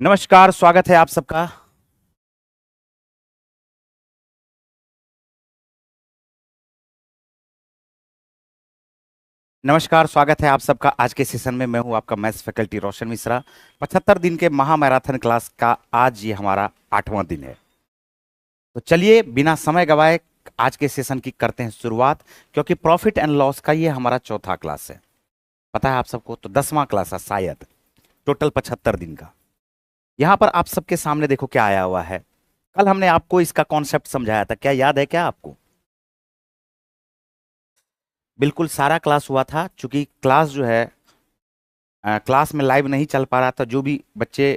नमस्कार, स्वागत है आप सबका। नमस्कार, स्वागत है आप सबका आज के सेशन में। मैं हूं आपका मैथ्स फैकल्टी रोशन मिश्रा। 75 दिन के महामैराथन क्लास का आज ये हमारा 8वां दिन है। तो चलिए बिना समय गवाए आज के सेशन की करते हैं शुरुआत, क्योंकि प्रॉफिट एंड लॉस का ये हमारा चौथा क्लास है। पता है आप सबको, तो 10वां क्लास है शायद, टोटल 75 दिन का। यहां पर आप सबके सामने देखो क्या आया हुआ है। कल हमने आपको इसका कॉन्सेप्ट समझाया था, क्या याद है क्या आपको? बिल्कुल सारा क्लास हुआ था। चूंकि क्लास जो है क्लास में लाइव नहीं चल पा रहा था, जो भी बच्चे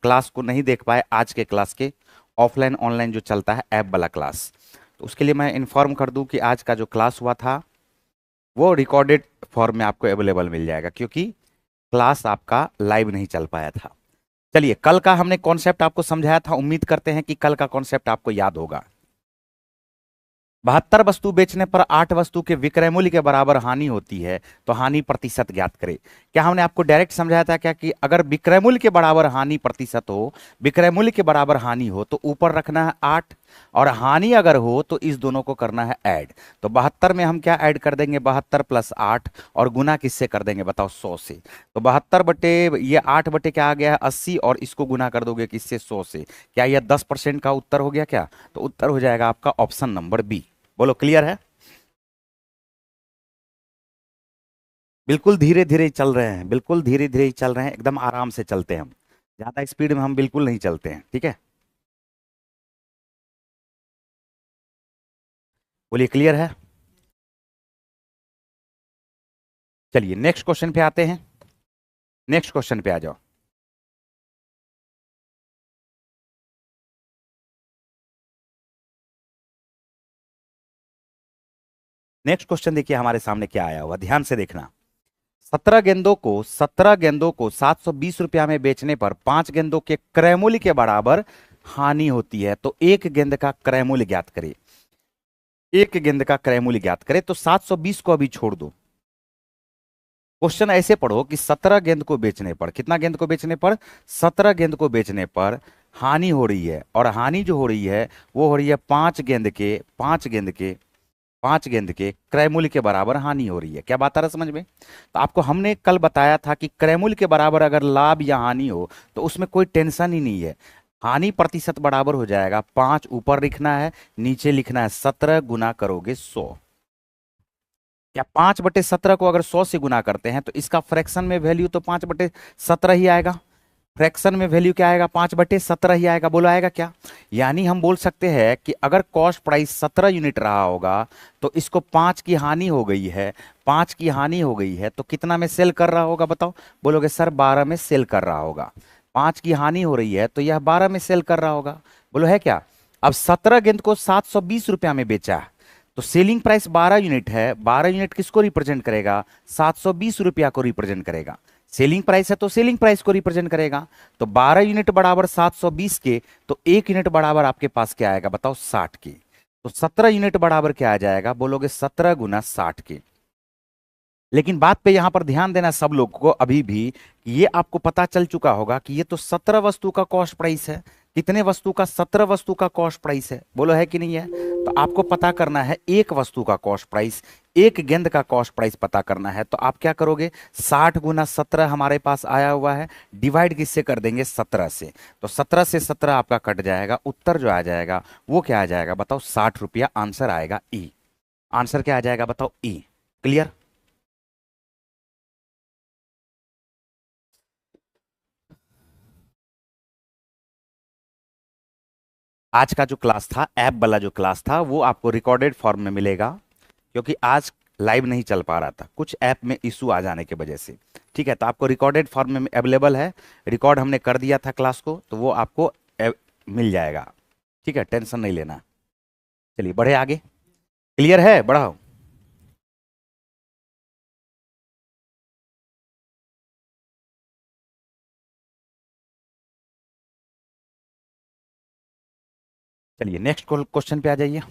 क्लास को नहीं देख पाए आज के क्लास के, ऑफलाइन ऑनलाइन जो चलता है ऐप वाला क्लास, तो उसके लिए मैं इन्फॉर्म कर दूं कि आज का जो क्लास हुआ था वो रिकॉर्डेड फॉर्म में आपको अवेलेबल मिल जाएगा, क्योंकि क्लास आपका लाइव नहीं चल पाया था। चलिए, कल का हमने कॉन्सेप्ट आपको समझाया था, उम्मीद करते हैं कि कल का कॉन्सेप्ट आपको याद होगा। 72 वस्तु बेचने पर 8 वस्तु के विक्रय मूल्य के बराबर हानि होती है, तो हानि प्रतिशत ज्ञात करें। क्या हमने आपको डायरेक्ट समझाया था क्या कि अगर विक्रय मूल्य के बराबर हानि प्रतिशत हो, विक्रय मूल्य के बराबर हानि हो तो ऊपर रखना है 8, और हानि अगर हो तो इस दोनों को करना है ऐड। तो 72 में हम क्या ऐड कर देंगे? 72 प्लस 8, और गुना किससे कर देंगे बताओ? 100 से। तो 72 बटे ये 8 बटे क्या आ गया है? 80, और इसको गुना कर दोगे किससे? 100 से। क्या यह 10% का उत्तर हो गया क्या? तो उत्तर हो जाएगा आपका ऑप्शन नंबर बी। बोलो, क्लियर है? बिल्कुल धीरे धीरे चल रहे हैं, बिल्कुल धीरे धीरे ही चल रहे हैं, एकदम आराम से चलते हैं हम। ज्यादा स्पीड में हम बिल्कुल नहीं चलते हैं, ठीक है? बोलिए, क्लियर है? चलिए नेक्स्ट क्वेश्चन पे आते हैं। नेक्स्ट क्वेश्चन पे आ जाओ। नेक्स्ट क्वेश्चन देखिए हमारे सामने क्या आया हुआ, ध्यान से देखना। 17 गेंदों को 720 रुपया में बेचने पर 5 गेंदों के क्रय मूल्य के बराबर हानि होती है, तो एक गेंद का क्रय मूल्य ज्ञात करें। एक गेंद का क्रय मूल्य ज्ञात करें, तो 720 को अभी छोड़ दो। क्वेश्चन ऐसे पढ़ो कि 17 गेंद को बेचने पर, कितना गेंद को बेचने पर? 17 गेंद को बेचने पर हानि हो रही है, और हानि जो हो रही है वो हो रही है 5 गेंद के क्रय मूल्य के बराबर हानि हो रही है। क्या बात आ रहा है समझ में? तो आपको हमने कल बताया था कि क्रय मूल्य के बराबर अगर लाभ या हानि हो तो उसमें कोई टेंशन ही नहीं है। हानि प्रतिशत बराबर हो जाएगा 5, ऊपर लिखना है, नीचे लिखना है 17, गुना करोगे 100। क्या 5/17 को अगर 100 से गुना करते हैं तो इसका फ्रैक्शन में वैल्यू तो 5/17 ही आएगा। फ्रैक्शन में वैल्यू क्या आएगा? 5/17 ही आएगा। बोलो, आएगा क्या? यानी हम बोल सकते हैं कि अगर कॉस्ट प्राइस 17 यूनिट रहा होगा तो इसको 5 की हानि हो गई है। 5 की हानि हो गई है तो कितना में सेल कर रहा होगा बताओ? बोलोगे सर 12 में सेल कर रहा होगा। 5 की हानि हो रही है तो यह 12 में सेल कर रहा होगा। बोलो, है क्या? अब 17 गेंद को 720 रुपया में बेचा है, तो सेलिंग प्राइस 12 यूनिट है। 12 यूनिट किसको रिप्रेजेंट करेगा? 720 रुपया को रिप्रेजेंट करेगा। सेलिंग प्राइस है तो सेलिंग प्राइस को रिप्रेजेंट करेगा। तो 12 यूनिट बराबर 720 के, तो 1 यूनिट बराबर आपके पास क्या आएगा बताओ? 60 के। तो 17 यूनिट बराबर क्या आ जाएगा? बोलोगे 17 गुना 60 के। लेकिन बात पे यहां पर ध्यान देना सब लोग को अभी भी, कि ये आपको पता चल चुका होगा कि ये तो 17 वस्तु का कॉस्ट प्राइस है। कितने वस्तु का? 17 वस्तु का कॉस्ट प्राइस है। बोलो, है कि नहीं है? तो आपको पता करना है एक वस्तु का कॉस्ट प्राइस, एक गेंद का कॉस्ट प्राइस पता करना है। तो आप क्या करोगे? 60 गुना 17 हमारे पास आया हुआ है, डिवाइड किससे कर देंगे? 17 से। तो 17 से 17 आपका कट जाएगा, उत्तर जो आ जाएगा वो क्या आ जाएगा बताओ? 60 रुपया। आंसर आएगा ई। आंसर क्या आ जाएगा बताओ? ई। क्लियर? आज का जो क्लास था, ऐप वाला जो क्लास था, वो आपको रिकॉर्डेड फॉर्म में मिलेगा, क्योंकि आज लाइव नहीं चल पा रहा था कुछ ऐप में इशू आ जाने की वजह से। ठीक है, तो आपको रिकॉर्डेड फॉर्म में अवेलेबल है। रिकॉर्ड हमने कर दिया था क्लास को, तो वो आपको मिल जाएगा। ठीक है, टेंशन नहीं लेना। चलिए बढ़े आगे। क्लियर है? बढ़ाओ। चलिए नेक्स्ट क्वेश्चन पे आ जाइए।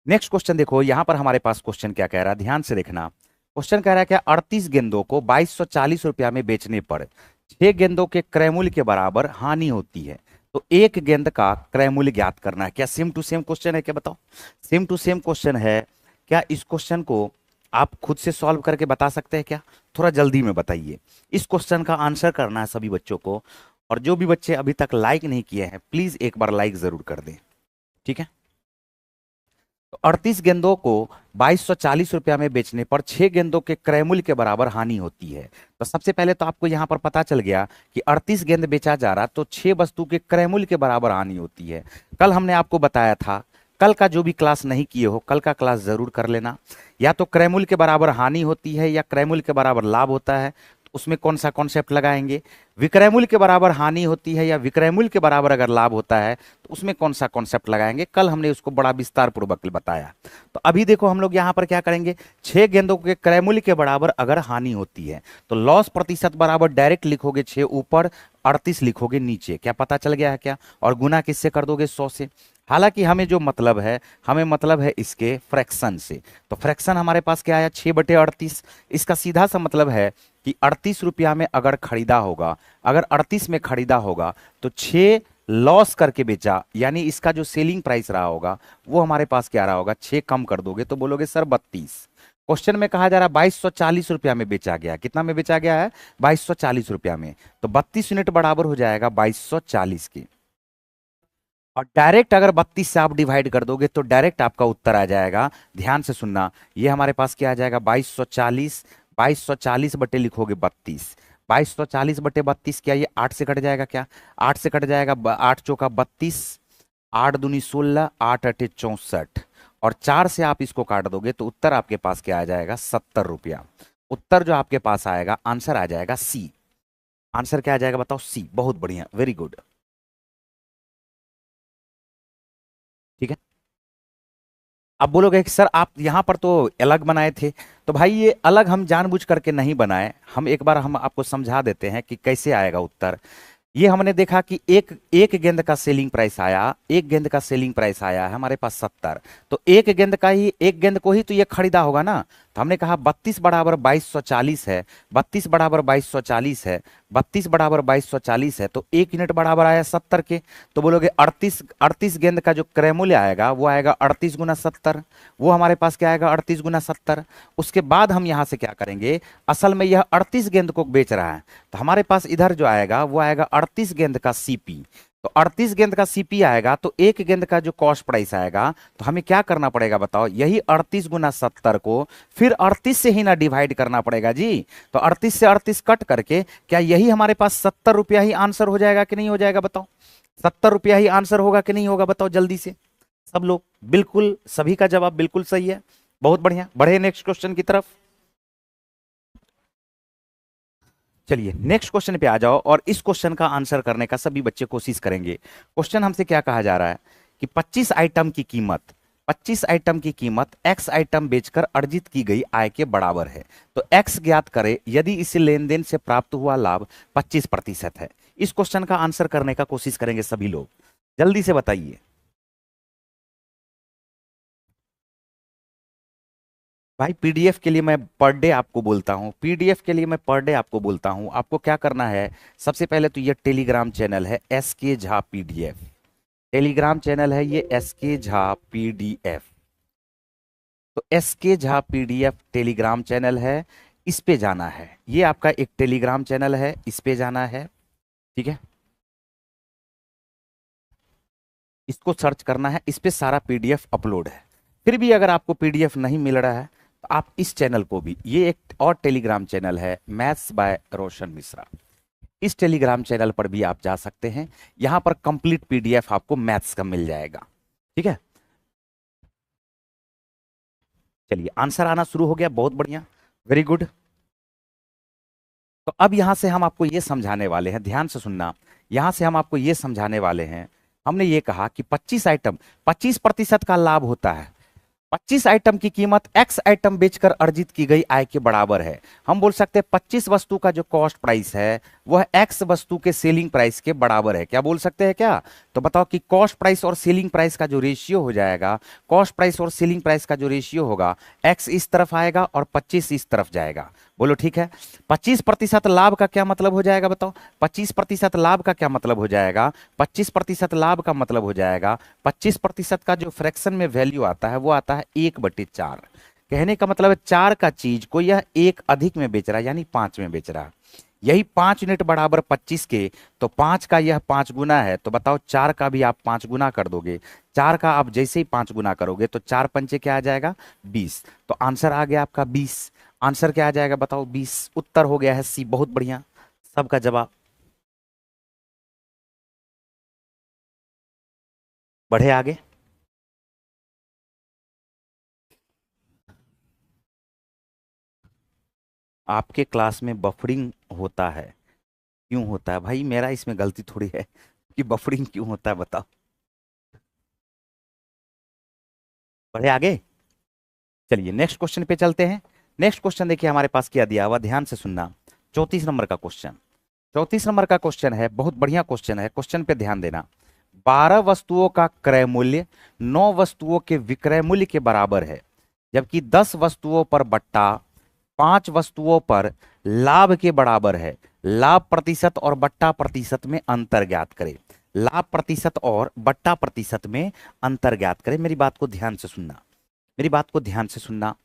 नेक्स्ट क्वेश्चन देखो, यहां पर हमारे पास क्वेश्चन क्या कह रहा है, ध्यान से देखना। क्वेश्चन कह रहा है क्या? 38 गेंदों को 2240 रुपया में बेचने पर 6 गेंदों के क्रय मूल्य के बराबर हानि होती है, तो एक गेंद का क्रय मूल्य ज्ञात करना है। क्या सेम टू सेम क्वेश्चन है क्या, बताओ? सेम टू सेम क्वेश्चन है क्या? इस क्वेश्चन को आप खुद से सॉल्व करके बता सकते हैं क्या? थोड़ा जल्दी में बताइए। इस क्वेश्चन का आंसर करना है सभी बच्चों को, और जो भी बच्चे अभी तक लाइक नहीं किए हैं प्लीज एक बार लाइक जरूर कर दें, ठीक है? तो 38 गेंदों को 2240 रुपया में बेचने पर 6 गेंदों के क्रय मूल्य के बराबर हानि होती है। तो सबसे पहले तो आपको यहां पर पता चल गया कि 38 गेंद बेचा जा रहा, तो 6 वस्तु के क्रय मूल्य के बराबर हानि होती है। कल हमने आपको बताया था, कल का जो भी क्लास नहीं किए हो कल का क्लास जरूर कर लेना। या तो क्रय मूल्य के बराबर हानि होती है या क्रय मूल्य के बराबर लाभ होता है, तो उसमें कौन सा कॉन्सेप्ट लगाएंगे? विक्रय मूल्य के बराबर हानि होती है या विक्रय मूल्य के बराबर अगर लाभ होता है तो उसमें कौन सा कॉन्सेप्ट लगाएंगे? कल हमने उसको बड़ा विस्तार पूर्वक बताया। तो अभी देखो हम लोग यहां पर क्या करेंगे, 6 गेंदों के क्रय मूल्य के बराबर अगर हानि होती है तो लॉस प्रतिशत बराबर डायरेक्ट लिखोगे 6 ऊपर, 38 लिखोगे नीचे। क्या पता चल गया है क्या? और गुना किससे कर दोगे? 100 से। हालांकि हमें जो मतलब है, हमें मतलब है इसके फ्रैक्शन से। तो फ्रैक्शन हमारे पास क्या आया? 6/38। इसका सीधा सा मतलब है कि 38 रुपया में अगर खरीदा होगा, अगर 38 में खरीदा होगा तो 6 लॉस करके बेचा, यानी इसका जो सेलिंग प्राइस रहा होगा वो हमारे पास क्या रहा होगा? 6 कम कर दोगे तो बोलोगे सर 32। क्वेश्चन में कहा जा रहा है 2240 रुपया में बेचा गया। कितना में बेचा गया है? 2240 रुपया में। तो 32 यूनिट बराबर हो जाएगा 2240 के। और डायरेक्ट अगर 32 से आप डिवाइड कर दोगे तो डायरेक्ट आपका उत्तर आ जाएगा। ध्यान से सुनना, ये हमारे पास क्या आ जाएगा? 2240। 2240 बटे लिखोगे 32। 2240/32 क्या ये 8 से कट जाएगा क्या? 8 से कट जाएगा। 8 चौका 32, 8 दूनी 16, 8 अठे 64, और 4 से आप इसको काट दोगे तो उत्तर आपके पास क्या आ जाएगा? 70 रुपया। उत्तर जो आपके पास आएगा, आंसर आ जाएगा सी। आंसर क्या आ जाएगा बताओ? सी। बहुत बढ़िया, वेरी गुड। ठीक है। अब बोलोगे कि सर आप यहां पर तो अलग बनाए थे। तो भाई ये अलग हम जानबूझ करके नहीं बनाए, हम एक बार हम आपको समझा देते हैं कि कैसे आएगा उत्तर। ये हमने देखा कि एक एक गेंद का सेलिंग प्राइस आया, एक गेंद का सेलिंग प्राइस आया है हमारे पास 70। तो एक गेंद का ही, एक गेंद को ही तो ये खरीदा होगा ना। तो हमने कहा 32 बराबर 2240 है, 32 बराबर 2240 है, 32 बराबर 2240 है, तो एक यूनिट बराबर आया 70 के। तो बोलोगे 38, 38 गेंद का जो क्रय मूल्य आएगा वो आएगा 38 गुना 70। वो हमारे पास क्या आएगा? 38 गुना 70। उसके बाद हम यहां से क्या करेंगे, असल में यह 38 गेंद को बेच रहा है, तो हमारे पास इधर जो आएगा वो आएगा 38 गेंद का सीपी। तो 38 गेंद का सीपी आएगा तो एक गेंद का जो कॉस्ट प्राइस आएगा, तो हमें क्या करना पड़ेगा बताओ? यही 38 गुना 70 को फिर 38 से ही ना डिवाइड करना पड़ेगा जी। तो 38 से 38 कट करके क्या यही हमारे पास 70 रुपया ही आंसर हो जाएगा कि नहीं हो जाएगा बताओ? 70 रुपया ही आंसर होगा कि नहीं होगा बताओ जल्दी से सब लोग? बिल्कुल, सभी का जवाब बिल्कुल सही है। बहुत बढ़िया, बढ़े नेक्स्ट क्वेश्चन की तरफ। चलिए नेक्स्ट क्वेश्चन पे आ जाओ, और इस क्वेश्चन का आंसर करने का सभी बच्चे कोशिश करेंगे। क्वेश्चन हमसे क्या कहा जा रहा है कि 25 आइटम की कीमत, 25 आइटम की कीमत x आइटम बेचकर अर्जित की गई आय के बराबर है। तो x ज्ञात करें यदि इस लेन देन से प्राप्त हुआ लाभ 25% है। इस क्वेश्चन का आंसर करने का कोशिश करेंगे सभी लोग, जल्दी से बताइए। भाई पीडीएफ के लिए मैं पर डे आपको बोलता हूँ, पीडीएफ के लिए मैं पर डे आपको बोलता हूँ। आपको क्या करना है, सबसे पहले तो ये टेलीग्राम चैनल है SK Jha PDF, Telegram channel है ये SK झा पीडीएफ। तो SK Jha PDF Telegram channel है, इस पे जाना है। ये आपका एक टेलीग्राम चैनल है, इस पे जाना है, ठीक है। इसको सर्च करना है, इस पे सारा पीडीएफ अपलोड है। फिर भी अगर आपको पीडीएफ नहीं मिल रहा है तो आप इस चैनल को भी, ये एक और टेलीग्राम चैनल है मैथ्स बाय रोशन मिश्रा, इस टेलीग्राम चैनल पर भी आप जा सकते हैं। यहां पर कंप्लीट पीडीएफ आपको मैथ्स का मिल जाएगा, ठीक है। चलिए आंसर आना शुरू हो गया, बहुत बढ़िया, वेरी गुड। तो अब यहां से हम आपको ये समझाने वाले हैं, ध्यान से सुनना, यहां से हम आपको ये समझाने वाले हैं। हमने ये कहा कि 25 आइटम, 25% का लाभ होता है। 25 आइटम की कीमत x आइटम बेचकर अर्जित की गई आय के बराबर है। हम बोल सकते हैं 25 वस्तु का जो कॉस्ट प्राइस है वह x वस्तु के सेलिंग प्राइस के बराबर है। क्या बोल सकते हैं क्या? तो बताओ कि कॉस्ट प्राइस और सेलिंग प्राइस का जो रेशियो हो जाएगा, कॉस्ट प्राइस और सेलिंग प्राइस का जो रेशियो होगा, x इस तरफ आएगा और 25 इस तरफ जाएगा। बोलो ठीक है। 25% लाभ का क्या मतलब हो जाएगा बताओ? 25% लाभ का क्या मतलब हो जाएगा? 25% लाभ का मतलब हो जाएगा 25% का जो फ्रैक्शन में वैल्यू आता है वो आता है 1/4। कहने का मतलब है 4 का चीज को यह एक अधिक में बेच रहा है, यानी 5 में बेच रहा है। यही 5 यूनिट बराबर 25 के, तो 5 का यह 5 गुना है, तो बताओ 4 का भी आप 5 गुना कर दोगे। 4 का आप जैसे ही 5 गुना करोगे तो 4 पंचे क्या आ जाएगा? 20। तो आंसर आ गया आपका 20। आंसर क्या आ जाएगा बताओ? 20 उत्तर हो गया है सी। बहुत बढ़िया, सबका जवाब। बढ़े आगे। आपके क्लास में बफरिंग होता है, क्यों होता है भाई? मेरा इसमें गलती थोड़ी है कि बफरिंग क्यों होता है, बताओ। बढ़े आगे। चलिए नेक्स्ट क्वेश्चन पे चलते हैं। नेक्स्ट क्वेश्चन देखिए हमारे पास क्या दिया हुआ, ध्यान से सुनना। 34 नंबर का क्वेश्चन। 34 नंबर का क्वेश्चन है, बहुत बढ़िया क्वेश्चन है, क्वेश्चन पे ध्यान देना। 12 वस्तुओं का क्रय मूल्य 9 वस्तुओं के विक्रय मूल्य के बराबर है, जबकि 10 वस्तुओं पर बट्टा 5 वस्तुओं पर लाभ के बराबर है। लाभ प्रतिशत और बट्टा प्रतिशत में अंतर ज्ञात करें। लाभ प्रतिशत और बट्टा प्रतिशत में अंतर ज्ञात करें। मेरी बात को ध्यान से सुनना, मेरी बात को ध्यान से सुनना।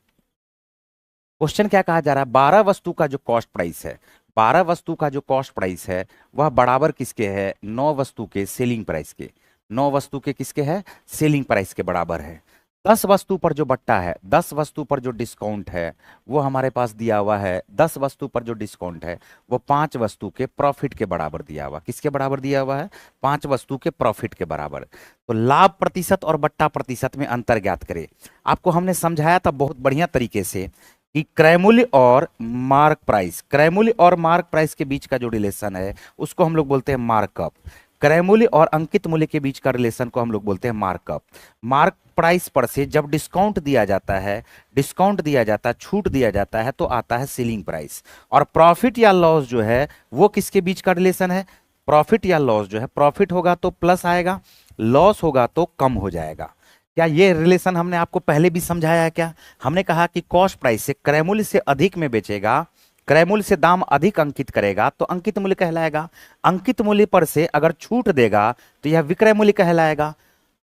क्वेश्चन क्या कहा जा रहा है? 12 वस्तु का जो कॉस्ट प्राइस है, 12 वस्तु का जो कॉस्ट प्राइस है वह बराबर किसके है? 9 वस्तु के सेलिंग प्राइस के। 9 वस्तु के किसके है? सेलिंग प्राइस के बराबर है। 10 वस्तु पर जो बट्टा है, 10 वस्तु पर जो डिस्काउंट है वो हमारे पास दिया हुआ है। 10 वस्तु पर जो डिस्काउंट है वो 5 वस्तु के प्रॉफिट के बराबर दिया हुआ। किसके बराबर दिया हुआ है? 5 वस्तु के प्रॉफिट के बराबर। तो लाभ प्रतिशत और बट्टा प्रतिशत में अंतर ज्ञात करें। आपको हमने समझाया था बहुत बढ़िया तरीके से कि क्रय मूल्य और मार्क प्राइस, क्रय मूल्य और मार्क प्राइस के बीच का जो रिलेशन है उसको हम लोग बोलते हैं मार्कअप। क्रय मूल्य और अंकित मूल्य के बीच का रिलेशन को हम लोग बोलते हैं मार्कअप। मार्क प्राइस पर से जब डिस्काउंट दिया जाता है, डिस्काउंट दिया जाता है, छूट दिया जाता है, तो आता है सेलिंग प्राइस। और प्रॉफिट या लॉस जो है वो किसके बीच का रिलेशन है? प्रॉफिट या लॉस जो है, प्रॉफिट होगा तो प्लस आएगा, लॉस होगा तो कम हो जाएगा। क्या ये रिलेशन हमने आपको पहले भी समझाया है क्या? हमने कहा कि कॉस्ट प्राइस से क्रय मूल्य से अधिक में बेचेगा, क्रय मूल्य से दाम अधिक अंकित करेगा तो अंकित मूल्य कहलाएगा। अंकित मूल्य पर से अगर छूट देगा तो यह विक्रय मूल्य कहलाएगा।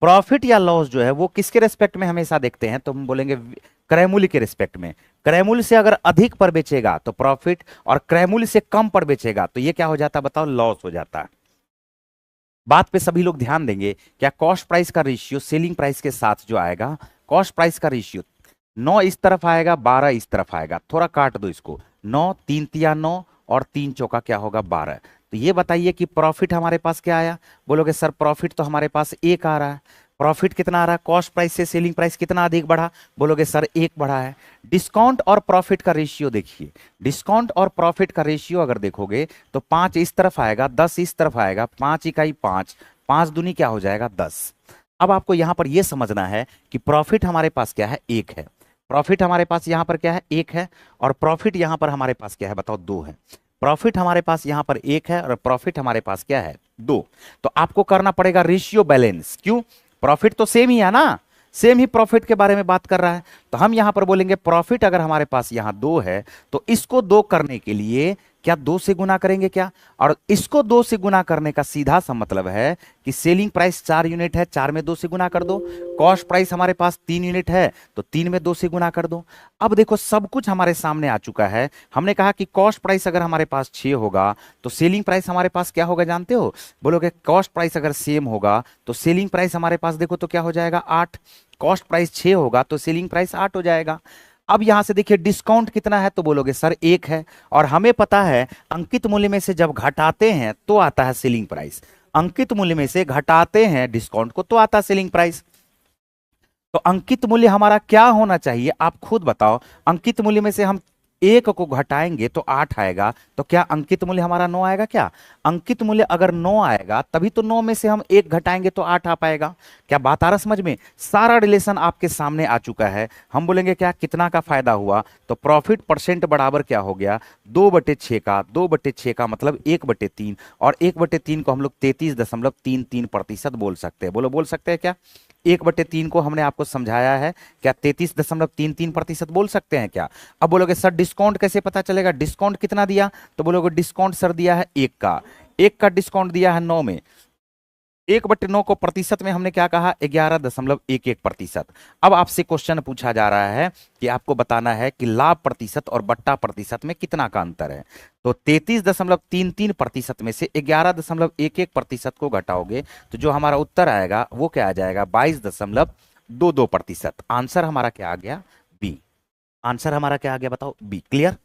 प्रॉफिट या लॉस जो है वो किसके रेस्पेक्ट में हमेशा देखते हैं? तो हम बोलेंगे क्रय मूल्य के रेस्पेक्ट में। क्रय मूल्य से अगर अधिक पर बेचेगा तो प्रॉफिट, और क्रय मूल्य से कम पर बेचेगा तो ये क्या हो जाता है बताओ? लॉस हो जाता है। बात पे सभी लोग ध्यान देंगे। क्या कॉस्ट प्राइस का रेशियो सेलिंग प्राइस के साथ जो आएगा, कॉस्ट प्राइस का रेशियो 9 इस तरफ आएगा, 12 इस तरफ आएगा। थोड़ा काट दो इसको, 9 3 तिया 9 और 3 चौका क्या होगा? 12। तो ये बताइए कि प्रॉफिट हमारे पास क्या आया? बोलोगे सर प्रॉफिट तो हमारे पास 1 आ रहा है। प्रॉफिट कितना आ रहा है? कॉस्ट प्राइस से सेलिंग प्राइस कितना अधिक बढ़ा? बोलोगे सर 1 बढ़ा है। डिस्काउंट और प्रॉफिट का रेशियो देखिए, डिस्काउंट और प्रॉफिट का रेशियो अगर देखोगे तो 5 इस तरफ आएगा, 10 इस तरफ आएगा, 5 इकाई 5, 5 दूनी क्या हो जाएगा? 10। अब आपको यहां पर यह समझना है कि प्रॉफिट हमारे पास क्या है? 1 है। प्रॉफिट हमारे पास यहां पर क्या है? 1 है। और प्रॉफिट यहां पर हमारे पास क्या है बताओ? 2 है। प्रॉफिट हमारे पास यहां पर 1 है और प्रॉफिट हमारे पास क्या है? 2। तो आपको करना पड़ेगा रेशियो बैलेंस। क्यों? प्रॉफिट तो सेम ही है ना, सेम ही प्रॉफिट के बारे में बात कर रहा है। तो हम यहां पर बोलेंगे प्रॉफिट अगर हमारे पास यहां 2 है तो इसको 2 करने के लिए क्या 2 से गुना करेंगे क्या? और इसको 2 से गुना करने का सीधा सा मतलब है कि सेलिंग प्राइस 4 यूनिट है, 4 में 2 से गुना कर दो। कॉस्ट प्राइस हमारे पास 3 यूनिट है तो 3 में 2 से गुना कर दो। अब देखो सब कुछ हमारे सामने आ चुका है। हमने कहा कि कॉस्ट प्राइस अगर हमारे पास 6 होगा तो सेलिंग प्राइस हमारे पास क्या होगा जानते हो? बोलोगे कॉस्ट प्राइस अगर सेम होगा तो सेलिंग प्राइस हमारे पास देखो तो क्या हो जाएगा? 8। कॉस्ट प्राइस 6 होगा तो सेलिंग प्राइस 8 हो जाएगा। अब यहां से देखिए डिस्काउंट कितना है? तो बोलोगे सर 1 है। और हमें पता है अंकित मूल्य में से जब घटाते हैं तो आता है सेलिंग प्राइस। अंकित मूल्य में से घटाते हैं डिस्काउंट को तो आता है सेलिंग प्राइस। तो अंकित मूल्य हमारा क्या होना चाहिए? आप खुद बताओ। अंकित मूल्य में से हम 1 को घटाएंगे तो 8 आएगा, तो क्या अंकित मूल्य हमारा 9 आएगा क्या? अंकित मूल्य अगर 9 आएगा तभी तो 9 में से हम 1 घटाएंगे तो 8 आ पाएगा। क्या बात आ रहा समझ में? सारा रिलेशन आपके सामने आ चुका है। हम बोलेंगे क्या कितना का फायदा हुआ? तो प्रॉफिट परसेंट बराबर क्या हो गया? 2/6 का। 2/6 का मतलब 1/3, और 1/3 को हम लोग 33.33% बोल सकते हैं। बोलो बोल सकते हैं क्या? 1/3 को हमने आपको समझाया है, क्या 33.33% बोल सकते हैं क्या? अब बोलोगे सर डिस्काउंट कैसे पता चलेगा? डिस्काउंट कितना दिया? तो बोलोगे डिस्काउंट सर दिया है 1 का डिस्काउंट दिया है 9 में। 1/9 को प्रतिशत में हमने क्या कहा? 11.11%। अब आपसे क्वेश्चन पूछा जा रहा है कि आपको बताना है कि लाभ प्रतिशत और बट्टा प्रतिशत में कितना का अंतर है। तो 33.33% में से 11.11% को घटाओगे तो जो हमारा उत्तर आएगा वो क्या आ जाएगा? 22.22%। आंसर हमारा क्या आ गया? बी। आंसर हमारा क्या आ गया बताओ? बी। क्लियर?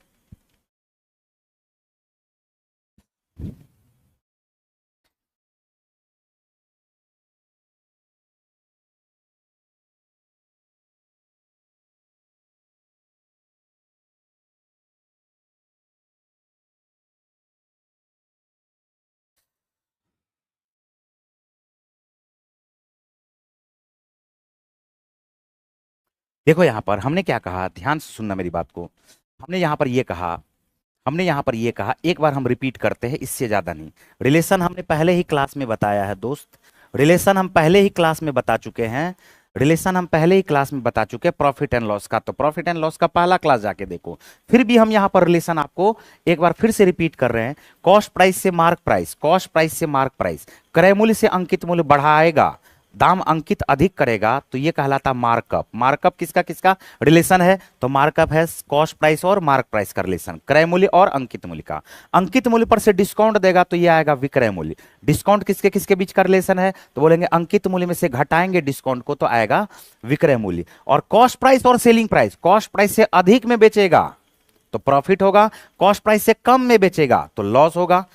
देखो यहां पर हमने क्या कहा, ध्यान से सुनना मेरी बात को। हमने यहां पर ये कहा, एक बार हम रिपीट करते हैं, इससे ज्यादा नहीं। रिलेशन हमने पहले ही क्लास में बताया है दोस्त, रिलेशन हम पहले ही क्लास में बता चुके हैं, प्रॉफिट एंड लॉस का। तो प्रॉफिट एंड लॉस का पहला क्लास जाके देखो। फिर भी हम यहां पर रिलेशन आपको एक बार फिर से रिपीट कर रहे हैं। कॉस्ट प्राइस से मार्क प्राइस, क्रय मूल्य से अंकित मूल्य बढ़ाएगा, दाम अंकित अधिक करेगा, तो ये कहलाता मार्कअप। मार्कअप किसका किसका रिलेशन है? तो मार्कअप है कॉस्ट प्राइस और मार्क प्राइस का रिलेशन, क्रय मूल्य और अंकित मूल्य का। अंकित मूल्य पर से डिस्काउंट देगा तो ये आएगा विक्रय मूल्य। डिस्काउंट किसके किसके बीच का रिलेशन है? तो बोलेंगे अंकित मूल्य में से घटाएंगे डिस्काउंट को तो आएगा विक्रय मूल्य। और कॉस्ट प्राइस और सेलिंग प्राइस, कॉस्ट प्राइस से अधिक में बेचेगा तो प्रॉफिट होगा, कॉस्ट प्राइस से कम में बेचेगा तो लॉस होगा।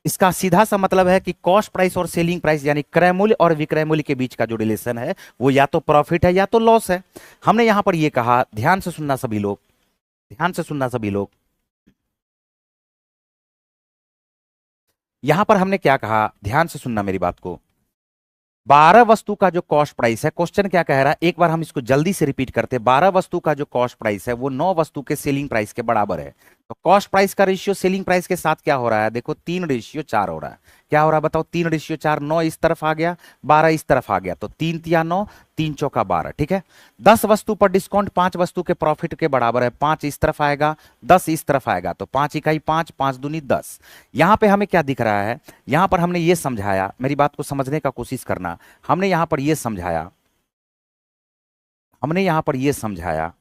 इसका सीधा सा मतलब है कि कॉस्ट प्राइस और सेलिंग प्राइस यानी क्रय मूल्य और विक्रय मूल्य के बीच का जो रिलेशन है वो या तो प्रॉफिट है या तो लॉस है। हमने यहां पर ये कहा, ध्यान से सुनना सभी लोग, यहां पर हमने क्या कहा, ध्यान से सुनना मेरी बात को। 12 वस्तु का जो कॉस्ट प्राइस है, क्वेश्चन क्या कह रहा है एक बार हम इसको जल्दी से रिपीट करते हैं। 12 वस्तु का जो कॉस्ट प्राइस है वो 9 वस्तु के सेलिंग प्राइस के बराबर है। तो कॉस्ट प्राइस का रेशियो सेलिंग प्राइस के साथ क्या हो रहा है? देखो 3:4 हो रहा है। क्या हो रहा है बताओ? 3:4। 9 इस तरफ आ गया, 12 इस तरफ आ गया, तो 3 तिया 9, 3 चौका 12। ठीक है। 10 वस्तु पर डिस्काउंट 5 वस्तु के प्रॉफिट के बराबर है। 5 इस तरफ आएगा, 10 इस तरफ आएगा, तो 5 इकाई 5, 5 दूनी 10। यहां पे हमें क्या दिख रहा है? यहां पर हमने ये समझाया, मेरी बात को समझने का कोशिश करना। हमने यहां पर ये समझाया, हमने यहां पर ये समझाया,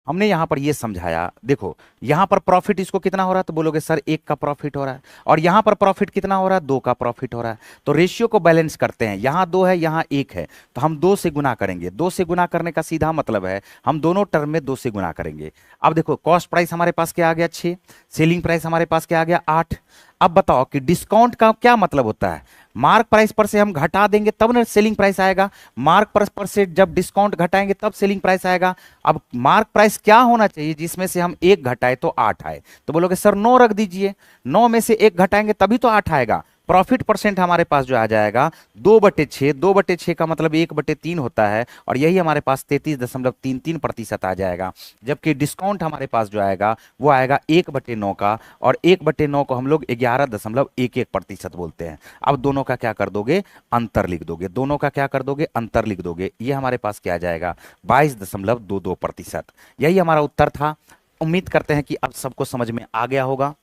हमने यहां पर ये समझाया। देखो यहां पर प्रॉफिट इसको कितना हो रहा है? तो बोलोगे सर 1 का प्रॉफिट हो रहा है। और यहां पर प्रॉफिट कितना हो रहा है? 2 का प्रॉफिट हो रहा है। तो रेशियो को बैलेंस करते हैं, यहां 2 है, यहां 1 है, तो हम 2 से गुना करेंगे। 2 से गुना करने का सीधा मतलब है हम दोनों टर्म में 2 से गुना करेंगे। अब देखो कॉस्ट प्राइस हमारे पास क्या आ गया? 6। सेलिंग प्राइस हमारे पास क्या आ गया? 8। अब बताओ कि डिस्काउंट का क्या मतलब होता है? मार्क प्राइस पर से हम घटा देंगे तब ना सेलिंग प्राइस आएगा। मार्क प्राइस पर से जब डिस्काउंट घटाएंगे तब सेलिंग प्राइस आएगा। अब मार्क प्राइस क्या होना चाहिए जिसमें से हम 1 घटाए तो 8 आए? तो बोलोगे सर 9 रख दीजिए। 9 में से 1 घटाएंगे तभी तो 8 आएगा। प्रॉफिट परसेंट हमारे पास जो आ जाएगा 2/6। 2/6 का मतलब 1/3 होता है, और यही हमारे पास 33.33% आ जाएगा। जबकि डिस्काउंट हमारे पास जो आएगा वो आएगा 1/9 का, और 1/9 को हम लोग 11.11% बोलते हैं। अब दोनों का क्या कर दोगे? अंतर लिख दोगे। दोनों का क्या कर दोगे? अंतर लिख दोगे। ये हमारे पास क्या आ जाएगा? 22.22%। यही हमारा उत्तर था। उम्मीद करते हैं कि अब सबको समझ में आ गया होगा।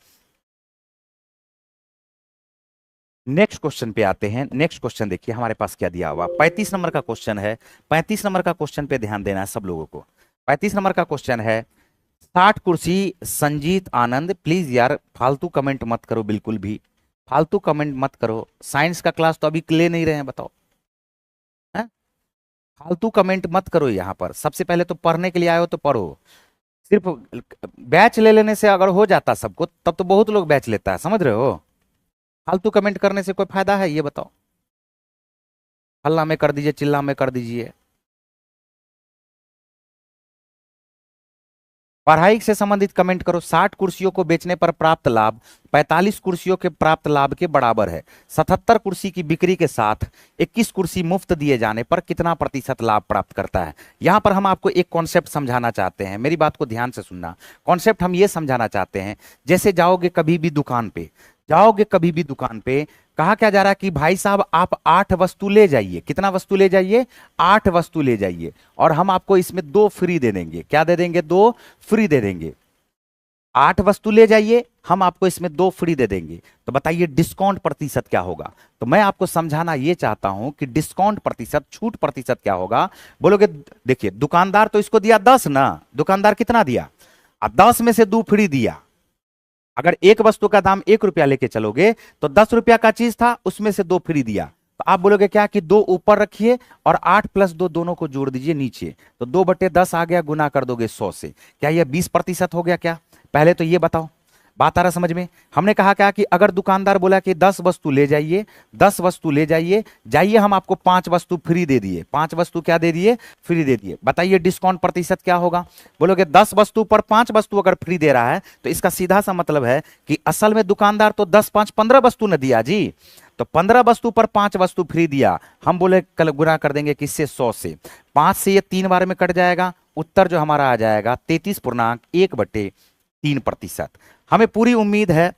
नेक्स्ट क्वेश्चन पे आते हैं। नेक्स्ट क्वेश्चन देखिए हमारे पास क्या दिया हुआ, 35 नंबर का क्वेश्चन है। 35 नंबर का क्वेश्चन पे ध्यान देना है सब लोगों को। 35 नंबर का क्वेश्चन है, 60 कुर्सी संजीत आनंद। प्लीज यार फालतू कमेंट मत करो, बिल्कुल भी फालतू कमेंट मत करो। साइंस का क्लास तो अभी ले नहीं रहे हैं, बताओ है? फालतू कमेंट मत करो यहाँ पर। सबसे पहले तो पढ़ने के लिए आए हो तो पढ़ो। सिर्फ बैच ले लेने से अगर हो जाता सबको तब तो बहुत लोग बैच लेता है, समझ रहे हो? फालतू कमेंट करने से कोई फायदा है ये बताओ? हल्ला में कर दीजिए, चिल्ला में कर दीजिए। पढ़ाई से संबंधित कमेंट करो। 60 कुर्सियों को बेचने पर प्राप्त लाभ 45 कुर्सियों के प्राप्त लाभ के बराबर है। 77 कुर्सी की बिक्री के साथ 21 कुर्सी मुफ्त दिए जाने पर कितना प्रतिशत लाभ प्राप्त करता है? यहां पर हम आपको एक कॉन्सेप्ट समझाना चाहते हैं, मेरी बात को ध्यान से सुनना। कॉन्सेप्ट हम ये समझाना चाहते हैं, जैसे जाओगे कभी भी दुकान पे, जाओगे कभी भी दुकान पे, कहा क्या जा रहा है कि भाई साहब आप 8 वस्तु ले जाइए। कितना वस्तु ले जाइए? 8 वस्तु ले जाइए, और हम आपको इसमें 2 फ्री दे देंगे। क्या दे देंगे? 2 फ्री दे देंगे। 8 वस्तु ले जाइए, हम आपको इसमें 2 फ्री दे देंगे। तो बताइए डिस्काउंट प्रतिशत क्या होगा? तो मैं आपको समझाना ये चाहता हूं कि डिस्काउंट प्रतिशत, छूट प्रतिशत क्या होगा। बोलोगे देखिए दुकानदार तो इसको दिया 10 ना, दुकानदार कितना दिया? 10 में से 2 फ्री दिया। अगर एक वस्तु का दाम 1 रुपया लेके चलोगे तो 10 रुपया का चीज था, उसमें से 2 फ्री दिया। तो आप बोलोगे क्या कि 2 ऊपर रखिए और 8 + 2 दोनों को जोड़ दीजिए नीचे, तो 2/10 आ गया, गुना कर दोगे 100 से। क्या यह 20% हो गया क्या? पहले तो ये बताओ, बात आ रहा समझ में? हमने कहा क्या कि अगर दुकानदार बोला कि 10 वस्तु ले जाइए, 10 वस्तु ले जाइए, जाइए हम आपको 5 वस्तु फ्री दे दिए। 5 वस्तु क्या दे दिए? फ्री दे दिए। बताइए डिस्काउंट प्रतिशत क्या होगा? बोलोगे 10 वस्तु पर 5 वस्तु अगर फ्री दे रहा है तो इसका सीधा सा मतलब है कि असल में दुकानदार तो 10 5 15 वस्तु न दिया जी। तो 15 वस्तु पर 5 वस्तु फ्री दिया, हम बोले कल गुना कर देंगे किससे? 100 से। 5 से ये 3 बार में कट जाएगा, उत्तर जो हमारा आ जाएगा 33.1/3%। हमें पूरी उम्मीद है।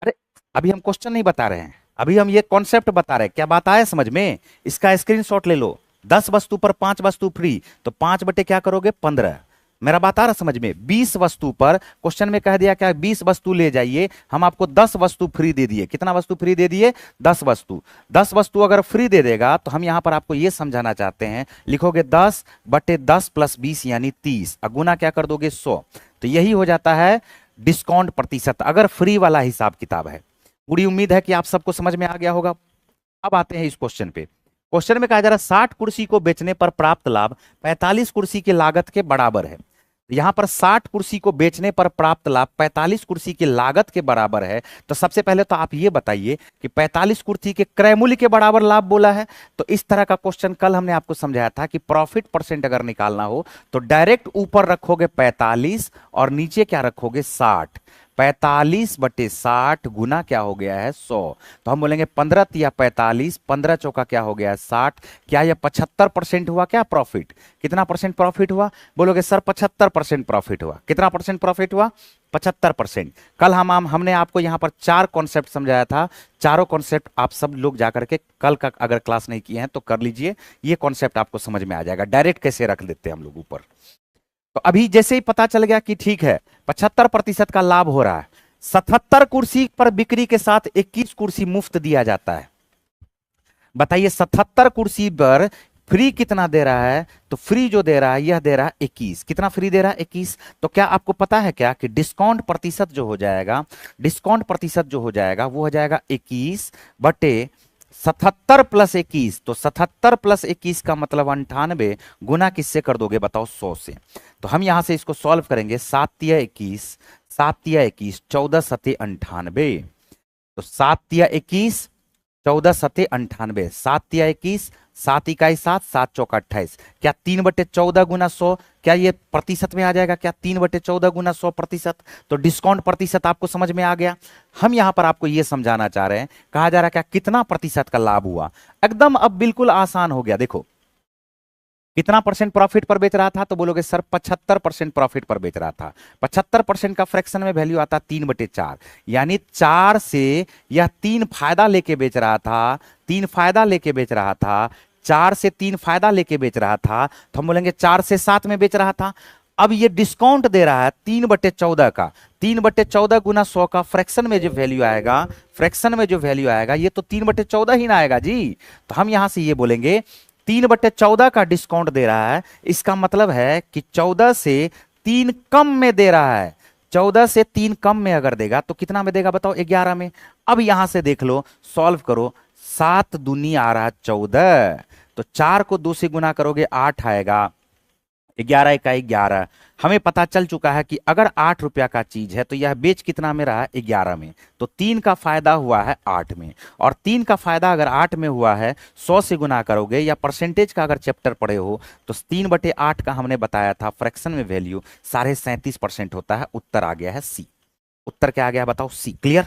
अरे अभी हम क्वेश्चन नहीं बता रहे हैं, अभी हम ये कॉन्सेप्ट बता रहे हैं। क्या बात आया समझ में? इसका स्क्रीनशॉट ले लो। 10 वस्तु पर 5 वस्तु फ्री, तो 5 बटे क्या करोगे? 15। मेरा बात आ रहा समझ में? 20 वस्तु पर क्वेश्चन में कह दिया क्या? 20 वस्तु ले जाइए, हम आपको 10 वस्तु फ्री दे दिए। कितना वस्तु फ्री दे दिए? 10 वस्तु। 10 वस्तु अगर फ्री दे देगा तो हम यहां पर आपको यह समझाना चाहते हैं, लिखोगे 10/10 + 20 यानी 30, गुना क्या कर दोगे? 100। तो यही हो जाता है डिस्काउंट प्रतिशत, अगर फ्री वाला हिसाब किताब है। पूरी उम्मीद है कि आप सबको समझ में आ गया होगा। अब आते हैं इस क्वेश्चन पे। क्वेश्चन में कहा जा रहा है 60 कुर्सी को बेचने पर प्राप्त लाभ 45 कुर्सी की लागत के बराबर है। तो यहां पर 60 कुर्सी को बेचने पर प्राप्त लाभ 45 कुर्सी की लागत के बराबर है। तो सबसे पहले तो आप ये बताइए कि 45 कुर्सी के क्रय मूल्य के बराबर लाभ बोला है। तो इस तरह का क्वेश्चन कल हमने आपको समझाया था कि प्रॉफिट परसेंट अगर निकालना हो तो डायरेक्ट ऊपर रखोगे 45 और नीचे क्या रखोगे? 60। 45/60 गुना क्या हो गया है? 100। तो हम बोलेंगे 15 × 45, 15 × 4 क्या हो गया है? 60। क्या यह 75% हुआ क्या प्रॉफिट? कितना परसेंट प्रॉफिट हुआ? बोलोगे सर 75% प्रॉफिट हुआ। कितना परसेंट प्रॉफिट हुआ? 75%। कल हमने आपको यहां पर 4 कॉन्सेप्ट समझाया था। चारों कॉन्सेप्ट आप सब लोग जाकर के कल का अगर क्लास नहीं किए हैं तो कर लीजिए, ये कॉन्सेप्ट आपको समझ में आ जाएगा। डायरेक्ट कैसे रख देते हैं हम लोग ऊपर। तो अभी जैसे ही पता चल गया कि ठीक है 75% का लाभ हो रहा है, 77 कुर्सी पर बिक्री के साथ 21 कुर्सी मुफ्त दिया जाता है। बताइए 77 कुर्सी पर फ्री कितना दे रहा है? तो फ्री जो दे रहा है यह दे रहा है 21। कितना फ्री दे रहा है? 21। तो क्या आपको पता है क्या कि डिस्काउंट प्रतिशत जो हो जाएगा, डिस्काउंट प्रतिशत जो हो जाएगा वो हो जाएगा 21/77 + 21। तो 77 + 21 का मतलब 98, गुना किससे कर दोगे बताओ? 100 से। तो हम यहां से इसको सॉल्व करेंगे। 7×3 = 21, 7×3 = 21, 14×7 = 98। तो 7×3 = 21, 14×7 = 98, 7×3 = 21, 7×1 = 7, 7×4 = 28। क्या 3/14 गुना 100, क्या ये प्रतिशत में आ जाएगा? क्या 3/14 गुना 100%? तो डिस्काउंट प्रतिशत आपको समझ में आ गया। हम यहां पर आपको यह समझाना चाह रहे हैं, कहा जा रहा है क्या कितना प्रतिशत का लाभ हुआ। एकदम अब बिल्कुल आसान हो गया। देखो कितना परसेंट प्रॉफिट पर बेच रहा था? तो बोलोगे सर 75% प्रॉफिट पर बेच रहा था। 75% का फ्रैक्शन में वैल्यू आता 3/4, यानी 4 से यह 3 फायदा लेके बेच रहा था। 3 फायदा लेके बेच रहा था, 4 से 3 फायदा लेके बेच रहा था, तो हम बोलेंगे 4 से 7 में बेच रहा था। अब ये डिस्काउंट दे रहा है 3/14 का। 3/14 गुना 100 का फ्रैक्शन में जो वैल्यू आएगा, फ्रैक्शन में जो वैल्यू आएगा ये तो 3/14 ही ना आएगा जी। तो हम यहां से ये बोलेंगे 3/14 का डिस्काउंट दे रहा है, इसका मतलब है कि 14 से 3 कम में दे रहा है। 14 से 3 कम में अगर देगा तो कितना में देगा बताओ? 11 में। अब यहां से देख लो, सॉल्व करो। 7 दूनी आ रहा 14, तो 4 को 2 से गुना करोगे 8 आएगा, 11 का 11। हमें पता चल चुका है कि अगर 8 रुपया का चीज है तो यह बेच कितना में रहा है? 11 में। तो 3 का फायदा हुआ है 8 में, और 3 का फायदा अगर 8 में हुआ है 100 से गुना करोगे, या परसेंटेज का अगर चैप्टर पढ़े हो तो 3/8 का हमने बताया था फ्रैक्शन में वैल्यू 37.5% होता है। उत्तर आ गया है सी। उत्तर क्या आ गया बताओ? सी। क्लियर?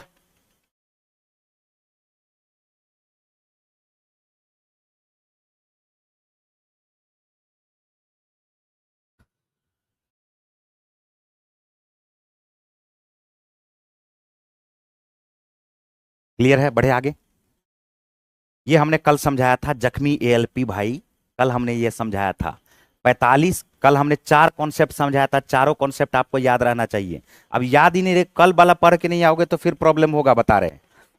क्लियर है? बढ़े आगे। ये हमने कल समझाया था जख्मी एएलपी भाई, कल हमने ये समझाया था। 45, कल हमने 4 कॉन्सेप्ट समझाया था, चारों कॉन्सेप्ट आपको याद रहना चाहिए। अब याद ही नहीं रहे, कल वाला पढ़ के नहीं आओगे तो फिर प्रॉब्लम होगा, बता रहे।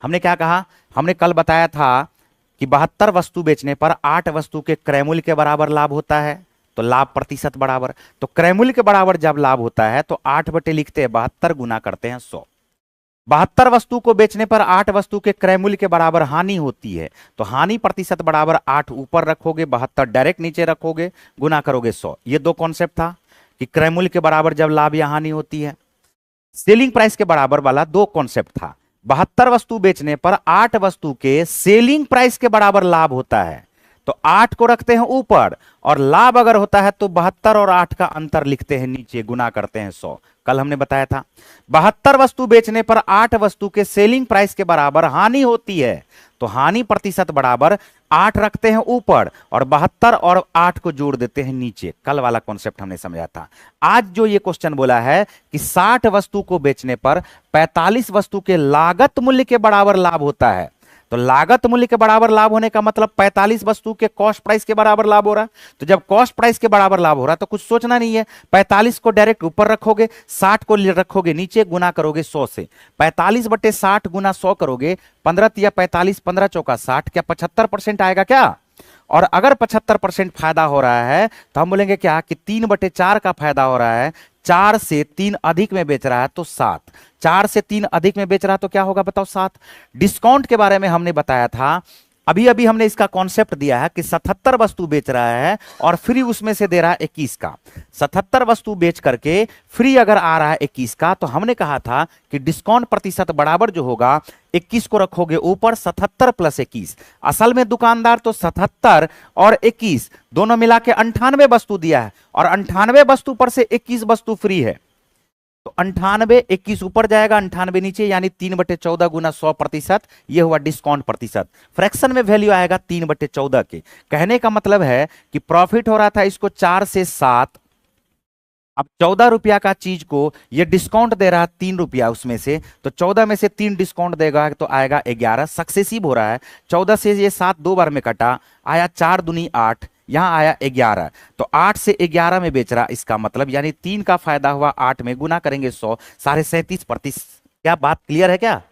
हमने क्या कहा? हमने कल बताया था कि 72 वस्तु बेचने पर 8 वस्तु के क्रय मूल्य के बराबर लाभ होता है, तो लाभ प्रतिशत बराबर, तो क्रय मूल्य के बराबर जब लाभ होता है तो 8 बटे लिखते हैं 72 गुना करते हैं 100। 72 वस्तु को बेचने पर 8 वस्तु के क्रय मूल्य के बराबर हानि होती है, तो हानि प्रतिशत बराबर 8 ऊपर रखोगे, 72 डायरेक्ट नीचे रखोगे, गुना करोगे 100। ये दो कॉन्सेप्ट था कि क्रय मूल्य के बराबर जब लाभ या हानि होती है। सेलिंग प्राइस के बराबर वाला दो कॉन्सेप्ट था, 72 वस्तु बेचने पर 8 वस्तु के सेलिंग प्राइस के बराबर लाभ होता है, तो 8 को रखते हैं ऊपर, और लाभ अगर होता है तो 72 और 8 का अंतर लिखते हैं नीचे, गुना करते हैं 100। कल हमने बताया था 72 वस्तु बेचने पर 8 वस्तु के सेलिंग प्राइस के बराबर हानि होती है, तो हानि प्रतिशत बराबर 8 रखते हैं ऊपर और 72 और 8 को जोड़ देते हैं नीचे। कल वाला कॉन्सेप्ट हमने समझा था। आज जो ये क्वेश्चन बोला है कि 60 वस्तु को बेचने पर 45 वस्तु के लागत मूल्य के बराबर लाभ होता है, तो लागत मूल्य के बराबर लाभ होने का मतलब 45 वस्तु के कॉस्ट प्राइस के बराबर लाभ हो रहा है। तो जब कॉस्ट प्राइस के बराबर लाभ हो रहा है तो कुछ सोचना नहीं है, 45 को डायरेक्ट ऊपर रखोगे, 60 को रखोगे नीचे, गुना करोगे 100 से। 45 बटे 60 गुना 100 करोगे, 15 या 45, 15 चौका 60, क्या 75% आएगा क्या? और अगर 75% फायदा हो रहा है तो हम बोलेंगे क्या कि 3/4 का फायदा हो रहा है, 4 से 3 अधिक में बेच रहा है तो 7, 4 से 3 अधिक में बेच रहा है तो क्या होगा बताओ? 7। डिस्काउंट के बारे में हमने बताया था, अभी अभी हमने इसका कॉन्सेप्ट दिया है कि 77 वस्तु बेच रहा है और फ्री उसमें से दे रहा है 21 का। 77 वस्तु बेच करके फ्री अगर आ रहा है 21 का, तो हमने कहा था कि डिस्काउंट प्रतिशत बराबर जो होगा 21 को रखोगे ऊपर, 77 प्लस 21। असल में दुकानदार तो 77 और 21 दोनों मिला के 98 वस्तु दिया है, और 98 वस्तु पर से 21 वस्तु फ्री है, तो 98 21 ऊपर जाएगा, 98 नीचे, यानी 3/14 गुना 100%। ये हुआ डिस्काउंट प्रतिशत। फ्रैक्शन में वैल्यू आएगा 3/14 के। कहने का मतलब है कि प्रॉफिट हो रहा था इसको 4 से 7, अब 14 रुपया का चीज को ये डिस्काउंट दे रहा है 3 रुपया उसमें से, तो 14 में से 3 डिस्काउंट देगा तो आएगा 11। सक्सेसिव हो रहा है, 14 से ये 7 दो बार में कटा, आया 4 दूनी 8, यहां आया 11, तो 8 से 11 में बेच रहा, इसका मतलब यानी 3 का फायदा हुआ, 8 में गुना करेंगे 100, 37.5%। क्या बात क्लियर है क्या?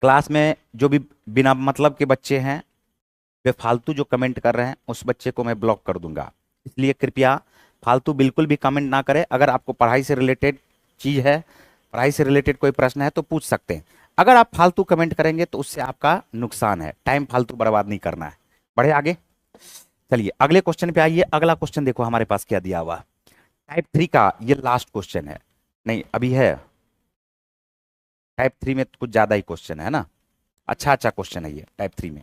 क्लास में जो भी बिना मतलब के बच्चे हैं, बेफालतू जो कमेंट कर रहे हैं, उस बच्चे को मैं ब्लॉक कर दूंगा। इसलिए कृपया फालतू बिल्कुल भी कमेंट ना करें। अगर आपको पढ़ाई से रिलेटेड चीज है, पढ़ाई से रिलेटेड कोई प्रश्न है तो पूछ सकते हैं। अगर आप फालतू कमेंट करेंगे तो उससे आपका नुकसान है, टाइम फालतू बर्बाद नहीं करना है। बढ़े आगे, चलिए अगले क्वेश्चन पे आइए। अगला क्वेश्चन देखो हमारे पास क्या दिया हुआ। टाइप 3 का ये लास्ट क्वेश्चन है, नहीं अभी है, टाइप 3 में कुछ ज्यादा ही क्वेश्चन है ना। अच्छा क्वेश्चन है ये टाइप 3 में।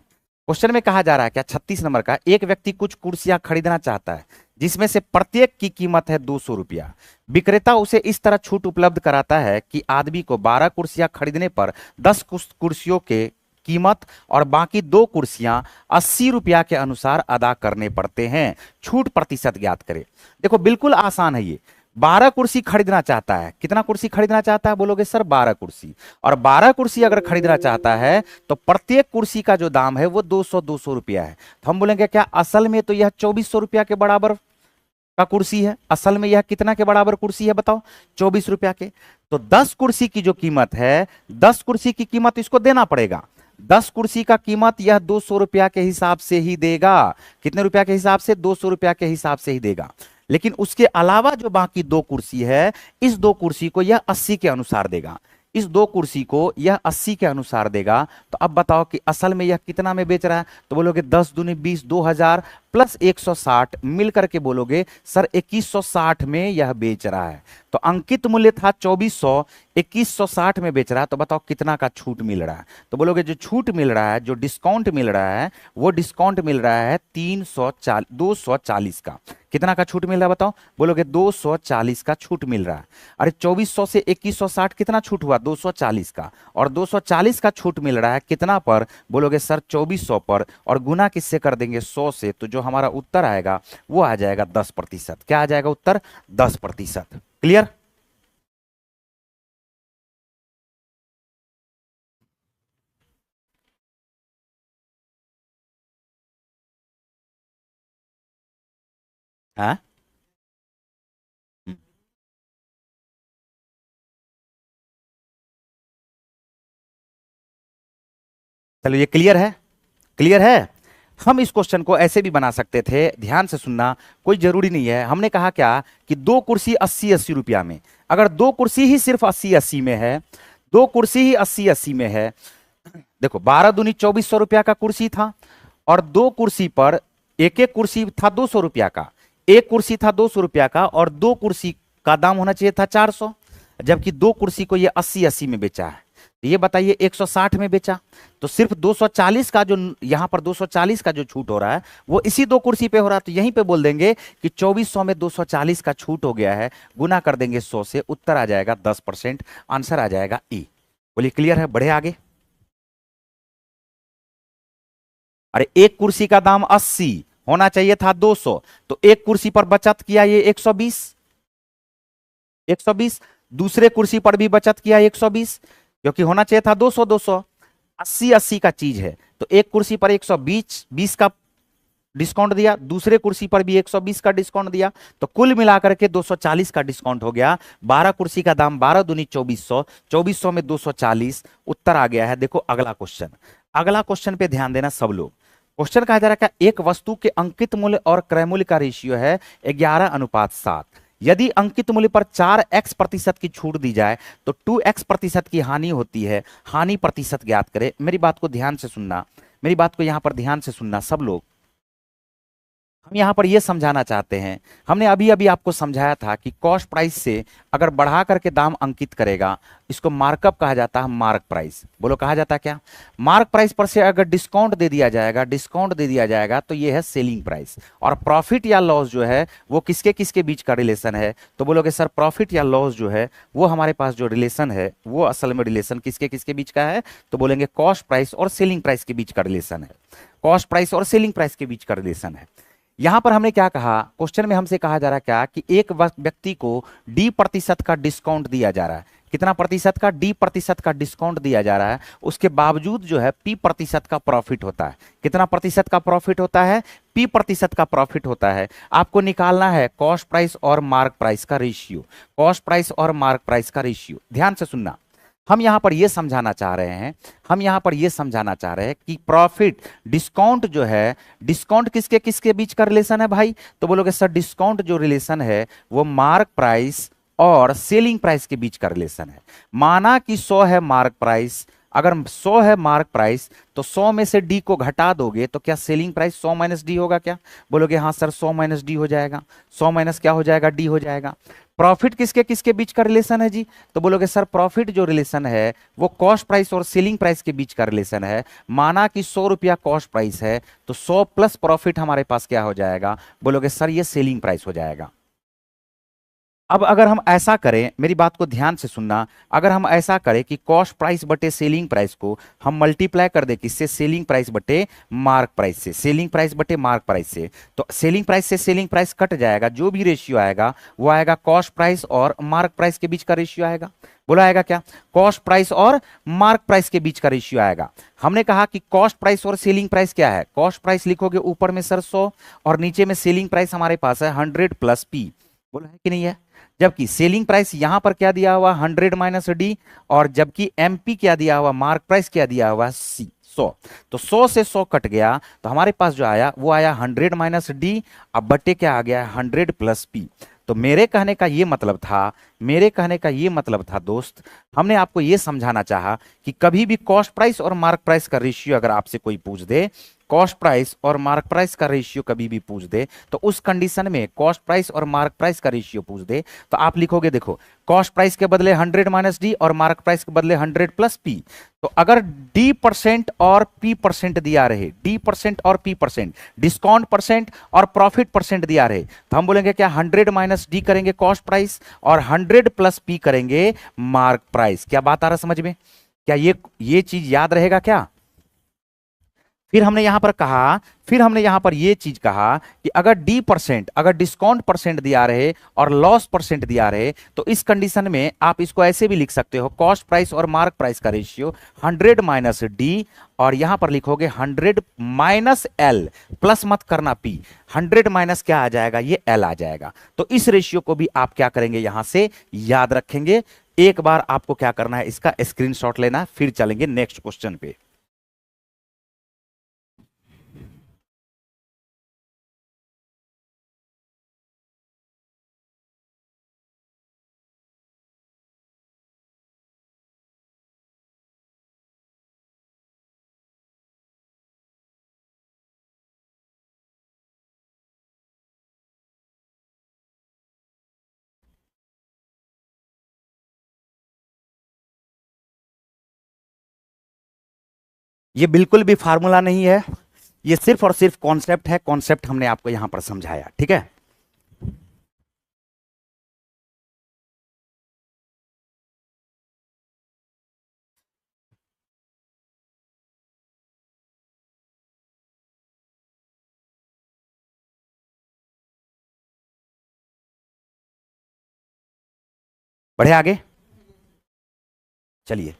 क्वेश्चन में कहा जा रहा है क्या, 36 नंबर का, एक व्यक्ति कुछ कुर्सियां खरीदना चाहता है जिसमें से प्रत्येक की कीमत है 200 रुपया। विक्रेता उसे इस तरह छूट उपलब्ध कराता है कि आदमी को 12 कुर्सियां खरीदने पर 10 कुर्सियों के कीमत और बाकी 2 कुर्सियां 80 रुपया के अनुसार अदा करने पड़ते हैं। छूट प्रतिशत ज्ञात करें। देखो बिल्कुल आसान है ये। 12 कुर्सी खरीदना चाहता है, कितना कुर्सी खरीदना चाहता है बोलोगे सर? 12 कुर्सी। और 12 कुर्सी अगर खरीदना चाहता है तो प्रत्येक कुर्सी का जो दाम है वो 200 रुपया है। तो हम बोलेंगे क्या असल में तो यह 2400 रुपया के बराबर का कुर्सी है। असल में यह कितना के बराबर कुर्सी है बताओ? 24 रुपया के। तो 10 कुर्सी की जो कीमत है, 10 कुर्सी की कीमत इसको देना पड़ेगा। 10 कुर्सी का कीमत यह 200 रुपया के हिसाब से ही देगा। कितने रुपया के हिसाब से? 200 रुपया के हिसाब से ही देगा। लेकिन उसके अलावा जो बाकी 2 कुर्सी है, इस 2 कुर्सी को यह 80 के अनुसार देगा। इस 2 कुर्सी को यह 80 के अनुसार देगा। तो अब बताओ कि असल में यह कितना में बेच रहा है? तो बोलोगे 10 दूनी 20, 2000, प्लस 160 मिल करके बोलोगे सर 2160 में यह बेच रहा है। तो अंकित मूल्य था 2400, 2160 में बेच रहा है, तो बताओ कितना का छूट मिल रहा है। तो बोलोगे जो छूट मिल रहा है, जो डिस्काउंट मिल रहा है, वो डिस्काउंट मिल रहा है 240 का। कितना का छूट मिल रहा है बताओ। बोलोगे 240 का छूट मिल रहा है। अरे 2400 से 2160 कितना छूट हुआ, 240 का। और 240 का छूट मिल रहा है कितना पर, बोलोगे सर 2400 पर, और गुना किससे कर देंगे, 100 से। तो जो हमारा उत्तर आएगा वो आ जाएगा 10%। क्या आ जाएगा उत्तर, 10%। क्लियर। हाँ, चलो ये क्लियर है, क्लियर है। हम इस क्वेश्चन को ऐसे भी बना सकते थे, ध्यान से सुनना, कोई जरूरी नहीं है। हमने कहा क्या कि दो कुर्सी 80-80 रुपया में, अगर दो कुर्सी ही सिर्फ 80-80 में है, दो कुर्सी ही 80-80 में है, देखो 12 दूनी 2400 रुपया का कुर्सी था, और दो कुर्सी पर एक एक कुर्सी था 200 रुपया का, एक कुर्सी था 200 रुपया का, और दो कुर्सी का दाम होना चाहिए था 400, जबकि दो कुर्सी को ये 80-80 में बेचा है। तो ये बताइए 160 में बेचा, तो सिर्फ 240 का जो यहां पर 240 का जो छूट हो रहा है वो इसी दो कुर्सी पे हो रहा है। तो यहीं पे बोल देंगे कि 2400 में 240 का छूट हो गया है, गुना कर देंगे 100 से, उत्तर आ जाएगा 10%। आंसर आ जाएगा ई। बोलिए क्लियर है, बढ़े आगे। अरे एक कुर्सी का दाम 80 होना चाहिए था 200, तो एक कुर्सी पर बचत किया ये 120, 120। दूसरे कुर्सी पर भी बचत किया 120, क्योंकि होना चाहिए था 200, 200। 80-80 का चीज है, तो एक कुर्सी पर 120 20 का डिस्काउंट दिया, दूसरे कुर्सी पर भी 120 का डिस्काउंट दिया, तो कुल मिलाकर के 240 का डिस्काउंट हो गया। 12 कुर्सी का दाम 12 दूनी 2400, 2400 में 240, उत्तर आ गया है। देखो अगला क्वेश्चन, अगला क्वेश्चन पे ध्यान देना सब लोग। क्वेश्चन कहा जा रहा है क्या, एक वस्तु के अंकित मूल्य और क्रय मूल्य का रेशियो है 11:7। यदि अंकित मूल्य पर 4x% की छूट दी जाए तो 2x% की हानि होती है, हानि प्रतिशत ज्ञात करें। मेरी बात को ध्यान से सुनना, मेरी बात को यहां पर ध्यान से सुनना सब लोग। हम यहाँ पर यह समझाना चाहते हैं, हमने अभी अभी आपको समझाया था कि कॉस्ट प्राइस से अगर बढ़ा करके दाम अंकित करेगा, इसको मार्कअप कहा जाता है, मार्क प्राइस। बोलो कहा जाता है क्या, मार्क प्राइस पर से अगर डिस्काउंट दे दिया जाएगा, डिस्काउंट दे दिया जाएगा, तो ये है सेलिंग प्राइस। और प्रॉफिट या लॉस जो है वो किसके किसके बीच का रिलेशन है, तो बोलोगे सर प्रॉफिट या लॉस जो है वो हमारे पास जो रिलेशन है वो असल में रिलेशन किसके किसके बीच का है, तो बोलेंगे कॉस्ट प्राइस और सेलिंग प्राइस के बीच का रिलेशन है, कॉस्ट प्राइस और सेलिंग प्राइस के बीच का रिलेशन है। यहां पर हमने क्या कहा, क्वेश्चन में हमसे कहा जा रहा है क्या कि एक व्यक्ति को D% का डिस्काउंट दिया जा रहा है। कितना प्रतिशत का, D% का डिस्काउंट दिया जा रहा है, उसके बावजूद जो है P% का प्रॉफिट होता है। कितना प्रतिशत का प्रॉफिट होता है, P% का प्रॉफिट होता है। आपको निकालना है कॉस्ट प्राइस और मार्क प्राइस का रेशियो, कॉस्ट प्राइस और मार्क प्राइस का रेशियो। ध्यान से सुनना, हम यहां पर यह समझाना चाह रहे हैं, हम यहां पर यह समझाना चाह रहे हैं कि प्रॉफिट डिस्काउंट जो है, डिस्काउंट किसके किसके बीच का रिलेशन है भाई, तो बोलोगे सर डिस्काउंट जो रिलेशन है वो मार्क प्राइस और सेलिंग प्राइस के बीच का रिलेशन है। माना कि 100 है मार्क प्राइस, अगर 100 है मार्क प्राइस तो 100 में से डी को घटा दोगे तो क्या सेलिंग प्राइस 100 माइनस डी होगा क्या, बोलोगे हाँ सर 100 माइनस डी हो जाएगा, 100 माइनस क्या हो जाएगा, डी हो जाएगा। प्रॉफिट किसके किसके बीच का रिलेशन है जी, तो बोलोगे सर प्रॉफिट जो रिलेशन है वो कॉस्ट प्राइस और सेलिंग प्राइस के बीच का रिलेशन है। माना कि 100 रुपया कॉस्ट प्राइस है तो 100 प्लस प्रॉफिट हमारे पास क्या हो जाएगा, बोलोगे सर ये सेलिंग प्राइस हो जाएगा। अब अगर हम ऐसा करें, मेरी बात को ध्यान से सुनना, अगर हम ऐसा करें कि कॉस्ट प्राइस बटे सेलिंग प्राइस को हम मल्टीप्लाई कर दे किससे, सेलिंग प्राइस बटे मार्क प्राइस से, सेलिंग प्राइस बटे मार्क प्राइस से, तो सेलिंग प्राइस से सेलिंग प्राइस कट जाएगा, जो भी रेशियो आएगा वो आएगा कॉस्ट प्राइस और मार्क प्राइस के बीच का रेशियो आएगा। बोला आएगा क्या, कॉस्ट प्राइस और मार्क प्राइस के बीच का रेशियो आएगा। हमने कहा कि कॉस्ट प्राइस और सेलिंग प्राइस क्या है, कॉस्ट प्राइस लिखोगे ऊपर में सर 100 और नीचे में सेलिंग प्राइस हमारे पास है 100 प्लस पी। बोला है कि नहीं है, जबकि सेलिंग प्राइस यहां पर क्या दिया हुआ 100 माइनस डी, और जबकि एमपी क्या दिया हुआ, मार्क प्राइस क्या दिया हुआ सी 100। तो 100 से 100 कट गया तो हमारे पास जो आया वो आया 100 माइनस डी, अब बट्टे क्या आ गया 100 प्लस पी। तो मेरे कहने का ये मतलब था, मेरे कहने का ये मतलब था दोस्त, हमने आपको ये समझाना चाहा कि कभी भी कॉस्ट प्राइस और मार्क प्राइस का रेशियो अगर आपसे कोई पूछ दे, कॉस्ट प्राइस और मार्क प्राइस का रेशियो कभी भी पूछ दे, तो उस कंडीशन में कॉस्ट प्राइस और मार्क प्राइस का रेशियो पूछ दे तो आप लिखोगे, देखो कॉस्ट प्राइस के बदले 100 माइनस डी और मार्क प्राइस के बदले 100 प्लस पी। तो अगर डी परसेंट और पी परसेंट दिया रहे, डी परसेंट और पी परसेंट, डिस्काउंट परसेंट और प्रॉफिट परसेंट दिया रहे, तो हम बोलेंगे क्या 100 माइनस डी करेंगे कॉस्ट प्राइस और 100 प्लस पी करेंगे मार्क प्राइस। क्या बात आ रहा समझ में? क्या ये चीज याद रहेगा क्या? फिर हमने यहां पर कहा, फिर हमने यहां पर यह चीज कहा कि अगर डी परसेंट, अगर डिस्काउंट परसेंट दिया रहे और लॉस परसेंट दिया रहे, तो इस कंडीशन में आप इसको ऐसे भी लिख सकते हो, कॉस्ट प्राइस और मार्क प्राइस का रेशियो 100 माइनस डी, और यहां पर लिखोगे 100 माइनस एल, प्लस मत करना पी, 100 माइनस क्या आ जाएगा, ये एल आ जाएगा। तो इस रेशियो को भी आप क्या करेंगे, यहां से याद रखेंगे। एक बार आपको क्या करना है, इसका स्क्रीनशॉट लेना, फिर चलेंगे नेक्स्ट क्वेश्चन पे। ये बिल्कुल भी फार्मूला नहीं है, ये सिर्फ और सिर्फ कॉन्सेप्ट है, कॉन्सेप्ट हमने आपको यहां पर समझाया, ठीक है। बढ़े आगे, चलिए।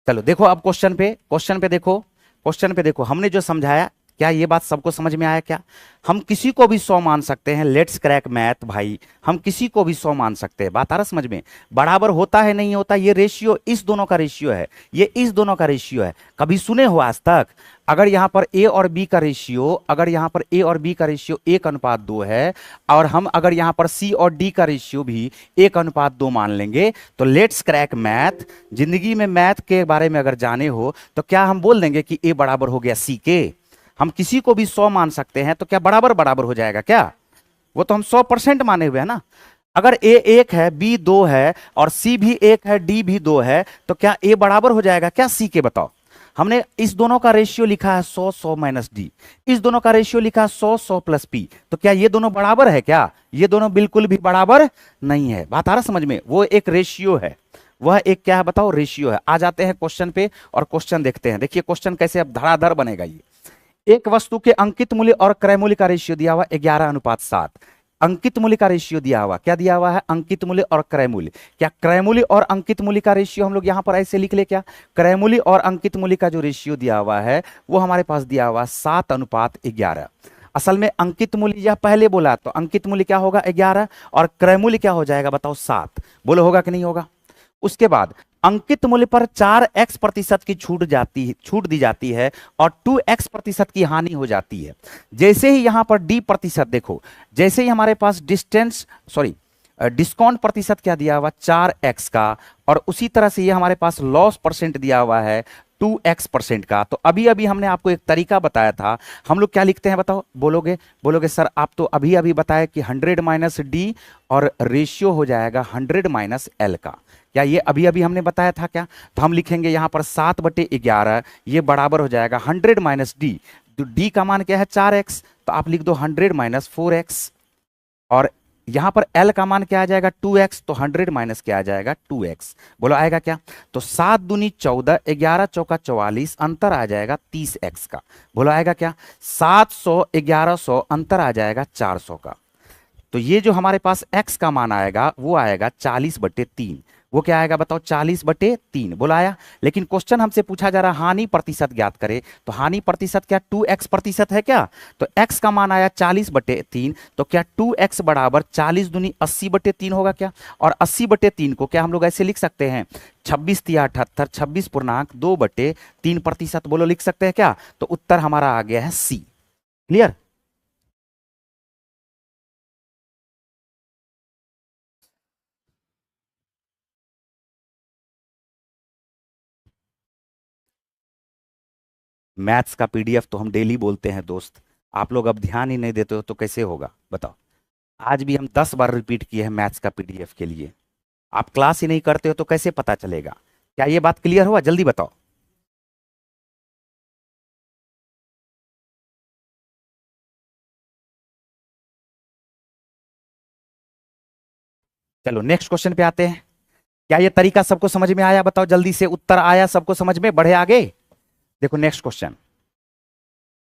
चलो देखो अब क्वेश्चन पे, क्वेश्चन पे देखो, क्वेश्चन पे देखो, हमने जो समझाया, क्या ये बात सबको समझ में आया क्या? हम किसी को भी 100 मान सकते हैं, लेट्स क्रैक मैथ भाई, हम किसी को भी 100 मान सकते हैं। बात आ रहा समझ में? बराबर होता है नहीं होता, ये रेशियो इस दोनों का रेशियो है, ये इस दोनों का रेशियो है। कभी सुने हो आज तक? अगर यहां पर ए और बी का रेशियो, अगर यहां पर ए और बी का रेशियो 1:2 है, और हम अगर यहां पर सी और डी का रेशियो भी 1:2 मान लेंगे, तो लेट्स क्रैक मैथ, जिंदगी में मैथ के बारे में अगर जाने हो तो क्या हम बोल देंगे कि ए बराबर हो गया सी के? हम किसी को भी 100 मान सकते हैं, तो क्या बराबर बराबर हो जाएगा क्या? वो तो हम 100% माने हुए हैं ना। अगर ए 1 है, बी 2 है, और सी भी 1 है, डी भी 2 है, तो क्या ए बराबर हो जाएगा क्या सी के? बताओ। हमने इस दोनों का रेशियो लिखा है 100 100 माइनस डी, इस दोनों का रेशियो लिखा है 100 100 प्लस पी, तो क्या ये दोनों बराबर है क्या? ये दोनों बिल्कुल भी बराबर नहीं है। बात आ रहा समझ में? वो एक रेशियो है, वह एक क्या है बताओ, रेशियो है। आ जाते हैं क्वेश्चन पे और क्वेश्चन देखते हैं। देखिए क्वेश्चन कैसे अब धड़ाधड़ बनेगा ये। एक वस्तु के अंकित मूल्य और क्रय मूल्य का रेशियो दिया हुआ 11:7। अंकित मूल्य का रेशियो दिया हुआ, क्या दिया हुआ है? अंकित मूल्य और क्रय मूल्य। क्या क्रय मूल्य और अंकित मूल्य का रेशियो हम लोग यहां पर ऐसे लिख ले क्या? क्रय मूल्य और अंकित मूल्य का जो रेशियो दिया हुआ है वो हमारे पास दिया हुआ 7:11। असल में अंकित मूल्य यह पहले बोला, तो अंकित मूल्य क्या होगा 11, और क्रय मूल्य क्या हो जाएगा बताओ 7। बोलो होगा कि नहीं होगा? उसके बाद अंकित मूल्य पर 4x% की छूट दी जाती है और 2x% की हानि हो जाती है। जैसे ही यहां पर d% देखो, जैसे ही हमारे पास डिस्काउंट प्रतिशत क्या दिया हुआ 4x का, और उसी तरह से ये हमारे पास लॉस परसेंट दिया हुआ है 2x% का। तो अभी अभी हमने आपको एक तरीका बताया था, हम लोग क्या लिखते हैं बताओ? बोलोगे सर आप तो अभी अभी बताया कि 100 माइनस डी और रेशियो हो जाएगा 100 माइनस एल का। क्या ये अभी अभी हमने बताया था क्या? तो हम लिखेंगे यहां पर 7/11, ये बराबर हो जाएगा 100 माइनस डी। तो डी का मान क्या है 4x, तो आप लिख दो 100 माइनस 4x, और यहां पर एल का मान क्या आ जाएगा 2x, तो 100 माइनस क्या आ जाएगा 2x। बोलो आएगा क्या? तो 7 दूनी 14, 11 चौका 44, अंतर आ जाएगा 30x का। बोलो आएगा क्या? 700 1100, अंतर आ जाएगा 400 का। तो ये जो हमारे पास x का मान आएगा वो आएगा 40/3। वो क्या आएगा बताओ? 40/3। बोला आया? लेकिन क्वेश्चन हमसे पूछा जा रहा हानि प्रतिशत ज्ञात करे, तो हानि प्रतिशत क्या 2x% है क्या? तो x का मान आया 40/3, तो क्या 2x बराबर 40 दूनी 80/3 होगा क्या? और 80/3 को क्या हम लोग ऐसे लिख सकते हैं 26 तिया 78, 26.2/3%। बोलो लिख सकते हैं क्या? तो उत्तर हमारा आ गया है सी। क्लियर? मैथ्स का पीडीएफ तो हम डेली बोलते हैं दोस्त, आप लोग अब ध्यान ही नहीं देते हो तो कैसे होगा बताओ। आज भी हम 10 बार रिपीट किए हैं मैथ्स का पीडीएफ के लिए। आप क्लास ही नहीं करते हो तो कैसे पता चलेगा? क्या ये बात क्लियर हुआ? जल्दी बताओ। चलो नेक्स्ट क्वेश्चन पे आते हैं। क्या ये तरीका सबको समझ में आया? बताओ जल्दी से, उत्तर आया सबको समझ में? बढ़े आगे। देखो नेक्स्ट क्वेश्चन,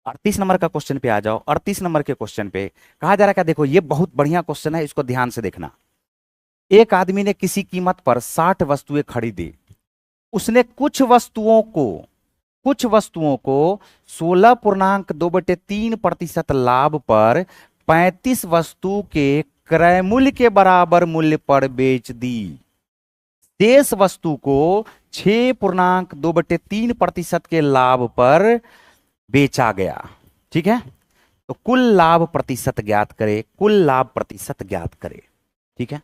38 नंबर का क्वेश्चन पे आ जाओ। 38 नंबर के क्वेश्चन पे कहा जा रहा है क्या, देखो ये बहुत बढ़िया क्वेश्चन है, इसको ध्यान से देखना। एक आदमी ने किसी कीमत पर 60 वस्तुएं खरीदी। उसने कुछ वस्तुओं को 16.2/3% लाभ पर 35 वस्तु के क्रय मूल्य के बराबर मूल्य पर बेच दी। शेष वस्तु को 6.2/3% के लाभ पर बेचा गया। ठीक है, तो कुल लाभ प्रतिशत ज्ञात करे, कुल लाभ प्रतिशत ज्ञात करे। ठीक है,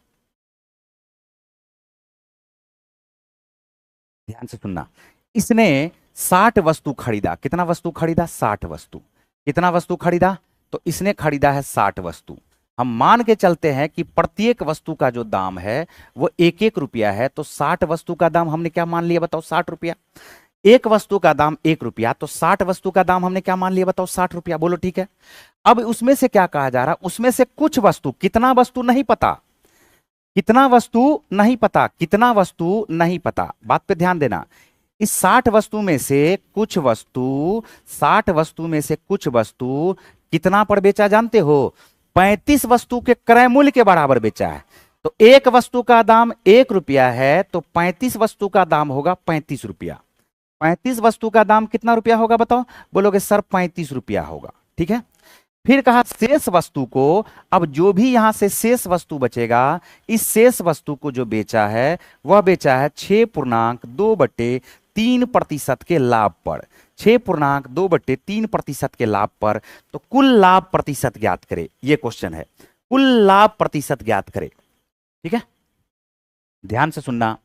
ध्यान से सुनना। इसने 60 वस्तु खरीदा। कितना वस्तु खरीदा? 60 वस्तु। कितना वस्तु खरीदा? तो इसने खरीदा है 60 वस्तु। हम मान के चलते हैं कि प्रत्येक वस्तु का जो दाम है वो 1-1 रुपया है, तो 60 वस्तु का दाम हमने क्या मान लिया बताओ? 60 रुपया। एक वस्तु का दाम 1 रुपया, तो 60 वस्तु का दाम हमने क्या मान लिया बताओ? 60 रुपया। बोलो ठीक है। अब उसमें से क्या कहा जा रहा? उसमें से कुछ वस्तु, कितना वस्तु नहीं पता, कितना वस्तु नहीं पता, कितना वस्तु नहीं पता, बात पे ध्यान देना। इस 60 वस्तु में से कुछ वस्तु, 60 वस्तु में से कुछ वस्तु कितना पर बेचा जानते हो? 35 वस्तु के क्रय मूल्य के बराबर बेचा है। तो एक वस्तु का दाम 1 रुपया है, तो 35 वस्तु का दाम होगा 35 रुपया। 35 वस्तु का दाम कितना रुपया होगा बताओ? बोलोगे सर 35 रुपया होगा। ठीक है, फिर कहा शेष वस्तु को, अब जो भी यहां से शेष वस्तु बचेगा, इस शेष वस्तु को जो बेचा है वह बेचा है 6.2/3% के लाभ पर। 6.2/3% के लाभ पर। तो कुल लाभ प्रतिशत ज्ञात करे, ये क्वेश्चन है। कुल लाभ प्रतिशत ज्ञात करे। ठीक है, ध्यान से सुनना,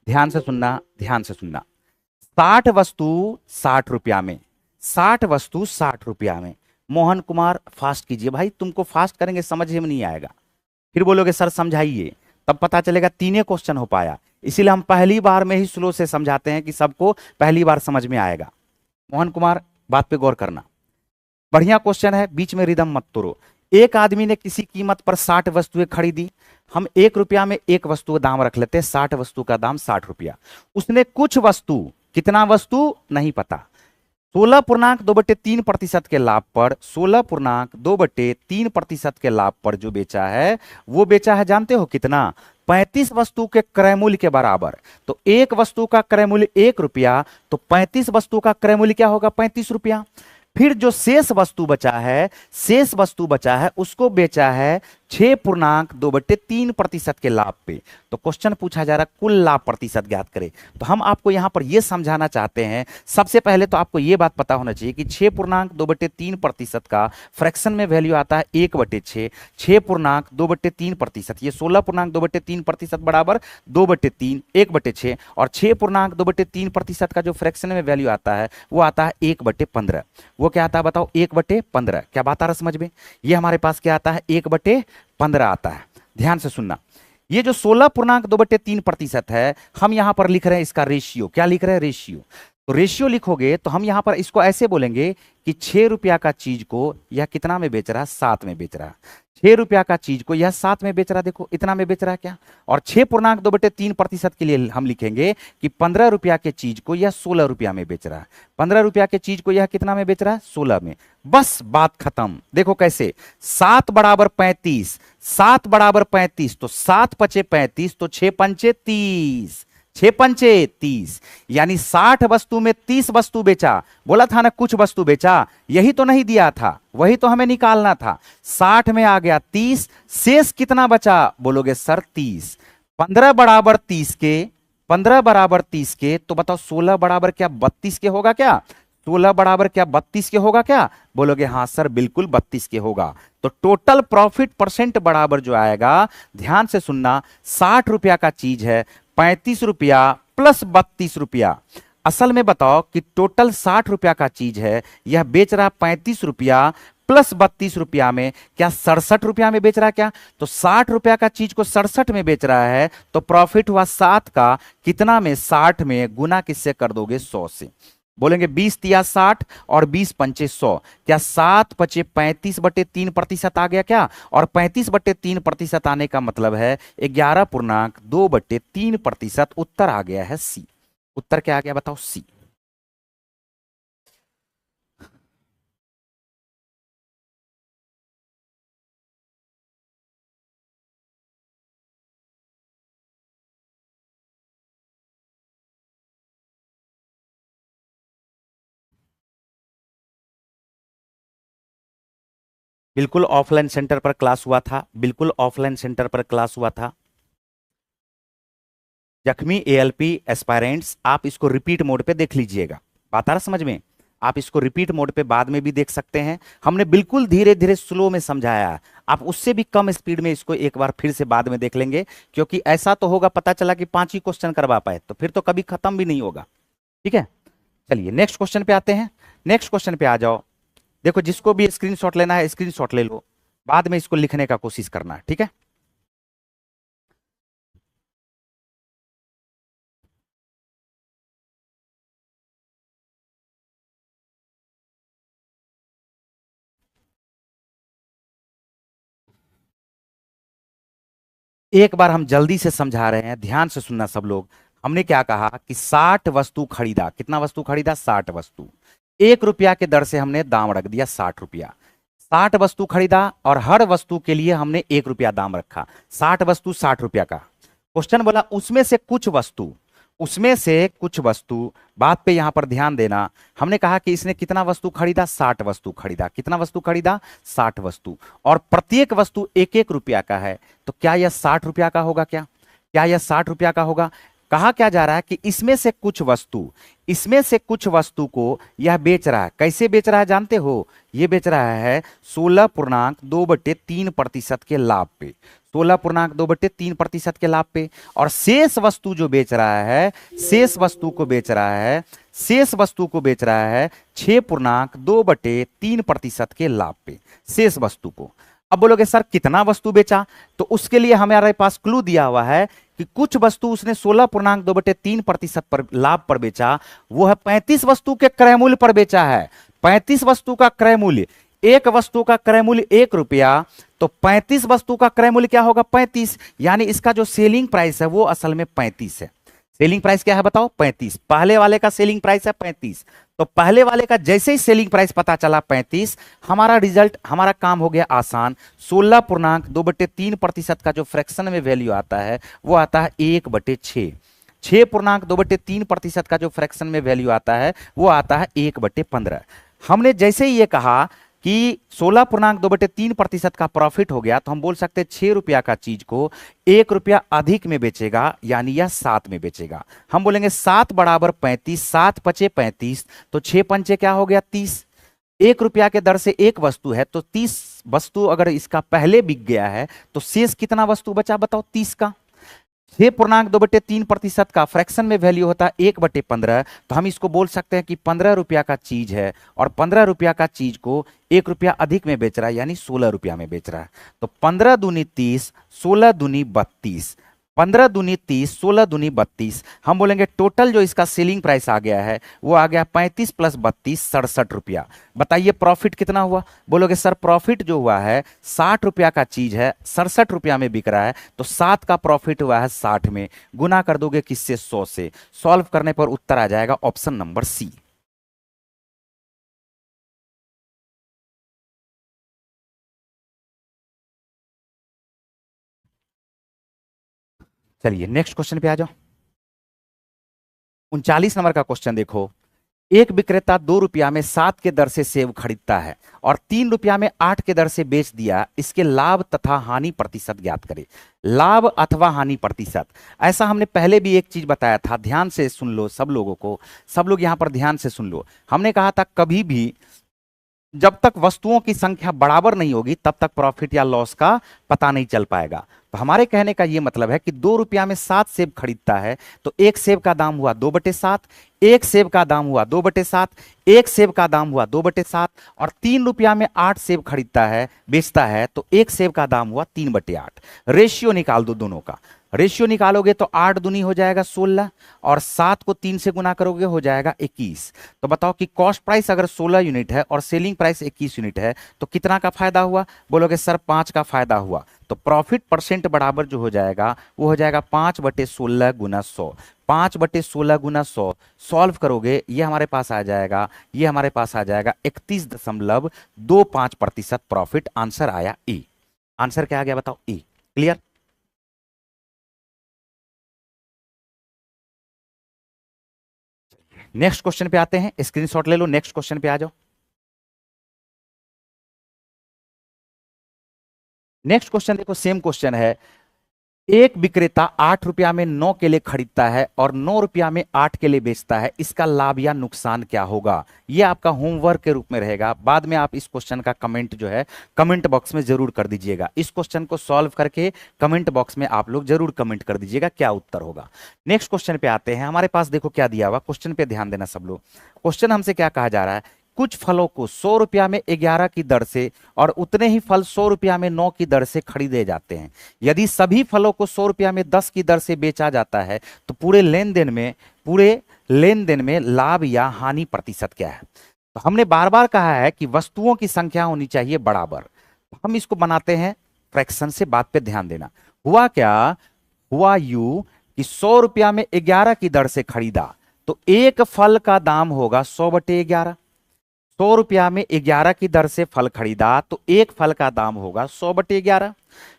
ध्यान से सुनना, ध्यान से सुनना। 60 वस्तु 60 रुपया में, 60 वस्तु 60 रुपया में। मोहन कुमार फास्ट कीजिए भाई, तुमको फास्ट करेंगे समझ में नहीं आएगा, फिर बोलोगे सर समझाइए, तब पता चलेगा 3 क्वेश्चन हो पाया। इसीलिए हम पहली बार में ही स्लो से समझाते हैं कि सबको पहली बार समझ में आएगा। मोहन कुमार बात पे गौर करना, बढ़िया क्वेश्चन है, बीच में रिदम मत तोड़ो। एक आदमी ने किसी कीमत पर 60 वस्तुएं खरीदी। हम 1 रुपया में एक वस्तु का दाम रख लेते हैं, 60 वस्तु का दाम 60 रुपया। उसने कुछ वस्तु, कितना वस्तु नहीं पता, 16.2/3% के लाभ पर, 16.2/3% के लाभ पर जो बेचा है वो बेचा है जानते हो कितना? 35 वस्तु के क्रय मूल्य के बराबर। तो एक वस्तु का क्रय मूल्य 1 रुपया, तो 35 वस्तु का क्रय मूल्य क्या होगा? 35 रुपया। फिर जो शेष वस्तु बचा है, शेष वस्तु बचा है, उसको बेचा है 6.2/3% के लाभ पे। तो क्वेश्चन पूछा जा रहा है कुल लाभ प्रतिशत ज्ञात करें। तो हम आपको यहां पर यह समझाना चाहते हैं, सबसे पहले तो आपको यह बात पता होना चाहिए कि 6.2/3% का फ्रैक्शन में वैल्यू आता है 1/6। 6.2/3%, ये 16.2/3% बराबर 2/3, 1/6। और 6.2/3% का जो फ्रैक्शन में वैल्यू आता है वो आता है 1/15। वो क्या आता है बताओ? 1/15। क्या बात आ रहा समझ में? ये हमारे पास क्या आता है? 1/15 आता है। ध्यान से सुनना, ये जो 16.2/3% है, हम यहां पर लिख रहे हैं इसका रेशियो। क्या लिख रहे हैं? रेशियो। तो रेशियो लिखोगे तो हम यहां पर इसको ऐसे बोलेंगे कि 6 रुपया का चीज को यह कितना में बेच रहा है? 7 में बेच रहा है। 6 रुपया का चीज को यह 7 में बेच रहा है, देखो इतना में बेच रहा है क्या। और 6.2/3% के लिए हम लिखेंगे कि 15 रुपया के चीज को यह 16 रुपया में बेच रहा है। 15 रुपया के चीज को यह कितना में बेच रहा है? 16 में। बस बात खत्म। देखो कैसे, 7 बराबर 35, 7 बराबर 35, तो 7 पचे 35, तो 6 पंचे 30, 6 पंचे 30, यानी 60 वस्तु में 30 वस्तु बेचा। बोला था ना कुछ वस्तु बेचा, यही तो नहीं दिया था, वही तो हमें निकालना था। 60 में आ गया 30, शेष कितना बचा? बोलोगे सर 30। 15 बराबर 30 के, 15 बराबर 30 के, तो बताओ 16 बराबर क्या 32 के होगा क्या? 16 बराबर क्या 32 के होगा क्या? बोलोगे हाँ सर बिल्कुल 32 के होगा। तो टोटल प्रॉफिट परसेंट बराबर जो आएगा, ध्यान से सुनना, 60 रुपया का चीज है, 35 रुपया प्लस 32 रुपया। असल में बताओ कि टोटल 60 रुपया का चीज है, यह बेच रहा 35 रुपया प्लस 32 रुपया में, क्या 67 रुपया में बेच रहा है क्या? तो 60 रुपया का चीज को 67 में बेच रहा है, तो प्रॉफिट हुआ 7 का, कितना में? 60 में, गुना किससे कर दोगे? 100 से। बोलेंगे 20 तिया 60 और 20 पंचे 100, क्या 7 पचे 35/3% आ गया क्या? और 35/3% आने का मतलब है 11.2/3%। उत्तर आ गया है सी। उत्तर क्या आ गया बताओ? सी। बिल्कुल ऑफलाइन सेंटर पर क्लास हुआ था, बिल्कुल ऑफलाइन सेंटर पर क्लास हुआ था। जख्मी एएलपी एस्पायरेंट्स, आप इसको रिपीट मोड पे देख लीजिएगा। बात आ रहा समझ में? आप इसको रिपीट मोड पे बाद में भी देख सकते हैं। हमने बिल्कुल धीरे धीरे स्लो में समझाया है, आप उससे भी कम स्पीड में इसको एक बार फिर से बाद में देख लेंगे, क्योंकि ऐसा तो होगा पता चला कि 5 ही क्वेश्चन करवा पाए, तो फिर तो कभी खत्म भी नहीं होगा। ठीक है, चलिए नेक्स्ट क्वेश्चन पे आते हैं। नेक्स्ट क्वेश्चन पे आ जाओ। देखो जिसको भी स्क्रीनशॉट लेना है स्क्रीनशॉट ले लो, बाद में इसको लिखने का कोशिश करना, ठीक है। एक बार हम जल्दी से समझा रहे हैं, ध्यान से सुनना सब लोग। हमने क्या कहा कि 60 वस्तु खरीदा, कितना वस्तु खरीदा? 60 वस्तु। 1 रुपया के दर से हमने दाम रख दिया 60 रुपया। 60 वस्तु खरीदा और हर वस्तु के लिए हमने 1 रुपया दाम रखा। 60 वस्तु 60 रुपया का। क्वेश्चन बोला उसमें से कुछ वस्तु, बात पे यहां पर ध्यान देना। हमने कहा कि इसने कितना वस्तु खरीदा? 60 वस्तु खरीदा। कितना वस्तु खरीदा? 60 वस्तु। और प्रत्येक वस्तु 1-1 रुपया का है, तो क्या यह 60 रुपया का होगा? क्या यह 60 रुपया का होगा? कहा क्या जा रहा है कि इसमें से कुछ वस्तु को यह बेच रहा है। कैसे बेच रहा है जानते हो? यह बेच रहा है 16.2/3% के लाभ पे। 16.2/3% के लाभ पे। और शेष वस्तु को बेच रहा है 6.2/3% के लाभ पे, शेष वस्तु को। अब बोलोगे सर कितना वस्तु बेचा? तो उसके लिए हमारे पास क्लू दिया हुआ है कि कुछ वस्तु उसने 16.2/3% पर लाभ पर बेचा, वो है 35 वस्तु के क्रय मूल्य पर बेचा है। 35 वस्तु का क्रय मूल्य, एक वस्तु का क्रय मूल्य 1 रुपया, तो 35 वस्तु का क्रय मूल्य क्या होगा? 35। यानी इसका जो सेलिंग प्राइस है वो असल में 35 है। सेलिंग प्राइस क्या है बताओ? 35। पहले वाले का सेलिंग प्राइस है 35। तो पहले वाले का जैसे ही सेलिंग प्राइस पता चला 35, हमारा रिजल्ट, हमारा काम हो गया आसान। 16.2/3% का जो फ्रैक्शन में वैल्यू आता है वो आता है 1/6। 6.2/3% का जो फ्रैक्शन में वैल्यू आता है वो आता है 1/15। हमने जैसे ही ये कहा कि 16.2/3% का प्रॉफिट हो गया, तो हम बोल सकते हैं 6 रुपया का चीज को 1 रुपया अधिक में बेचेगा, यानी यह 7 में बेचेगा। हम बोलेंगे 7 बराबर 35, 7 पचे 35, तो 6 पंचे क्या हो गया? 30। 1 रुपया के दर से एक वस्तु है, तो 30 वस्तु अगर इसका पहले बिक गया है, तो शेष कितना वस्तु बचा बताओ? 30 का। 6.2/3% का फ्रैक्शन में वैल्यू होता है 1/15, तो हम इसको बोल सकते हैं कि 15 रुपया का चीज है और 15 रुपया का चीज को 1 रुपया अधिक में बेच रहा है, यानी 16 रुपया में बेच रहा है। तो 15 दूनी 30, 16 दूनी 32, 15 दूनी 30, 16 दूनी 32। हम बोलेंगे टोटल जो इसका सेलिंग प्राइस आ गया है वो आ गया 35 + 32, 67 रुपया। बताइए प्रॉफिट कितना हुआ? बोलोगे सर प्रॉफिट जो हुआ है 60 रुपया का चीज है, 67 रुपया में बिक रहा है, तो 7 का प्रॉफिट हुआ है 60 में, गुना कर दोगे किससे? 100 से। सॉल्व करने पर उत्तर आ जाएगा ऑप्शन नंबर सी। चलिए नेक्स्ट क्वेश्चन पे आ जाओ। 39 नंबर का क्वेश्चन देखो। एक विक्रेता 2 रुपया में 7 के दर से सेब खरीदता है और 3 रुपया में 8 के दर से बेच दिया, इसके लाभ तथा हानि प्रतिशत ज्ञात करे। लाभ अथवा हानि प्रतिशत, ऐसा हमने पहले भी एक चीज बताया था, ध्यान से सुन लो सब लोगों को, सब लोग यहां पर ध्यान से सुन लो। हमने कहा था कभी भी जब तक वस्तुओं की संख्या बराबर नहीं होगी तब तक प्रॉफिट या लॉस का पता नहीं चल पाएगा। तो हमारे कहने का यह मतलब है कि 2 रुपया में 7 सेब खरीदता है तो एक सेब का दाम हुआ 2/7, एक सेब का दाम हुआ 2/7, एक सेब का दाम हुआ 2/7, और 3 रुपया में 8 सेब खरीदता है बेचता है तो एक सेब का दाम हुआ 3/8। रेशियो निकाल दो दोनों का, रेशियो निकालोगे तो 8 दूनी हो जाएगा 16 और 7 को 3 से गुना करोगे हो जाएगा 21। तो बताओ कि कॉस्ट प्राइस अगर 16 यूनिट है और सेलिंग प्राइस 21 यूनिट है तो कितना का फायदा हुआ? बोलोगे सर 5 का फायदा हुआ। तो प्रॉफिट परसेंट बराबर जो हो जाएगा वो हो जाएगा 5/16 गुना 100। 5/16 गुना 100 सॉल्व करोगे ये हमारे पास आ जाएगा, ये हमारे पास आ जाएगा 31.25% प्रॉफिट। आंसर आया ए। आंसर क्या आ गया बताओ? ए। क्लियर? नेक्स्ट क्वेश्चन पे आते हैं, स्क्रीनशॉट ले लो, नेक्स्ट क्वेश्चन पे आ जाओ। नेक्स्ट क्वेश्चन देखो, सेम क्वेश्चन है। एक विक्रेता 8 रुपया में 9 केले खरीदता है और 9 रुपया में 8 केले बेचता है, इसका लाभ या नुकसान क्या होगा? यह आपका होमवर्क के रूप में रहेगा। बाद में आप इस क्वेश्चन का कमेंट जो है कमेंट बॉक्स में जरूर कर दीजिएगा। इस क्वेश्चन को सॉल्व करके कमेंट बॉक्स में आप लोग जरूर कमेंट कर दीजिएगा क्या उत्तर होगा। नेक्स्ट क्वेश्चन पे आते हैं। हमारे पास देखो क्या दिया हुआ, क्वेश्चन पे ध्यान देना सब लोग। क्वेश्चन हमसे क्या कहा जा रहा है? कुछ फलों को 100 रुपया में 11 की दर से और उतने ही फल 100 रुपया में 9 की दर से खरीदे जाते हैं। यदि सभी फलों को 100 रुपया में 10 की दर से बेचा जाता है तो पूरे लेन देन में लाभ या हानि प्रतिशत क्या है? तो हमने बार बार कहा है कि वस्तुओं की संख्या होनी चाहिए बराबर। हम इसको बनाते हैं फ्रैक्शन से, बात पे ध्यान देना। हुआ क्या? हुआ यू कि 100 रुपया में 11 की दर से खरीदा तो एक फल का दाम होगा 100/11। 100 रुपया में 11 की दर से फल खरीदा तो एक फल का दाम होगा 100/11।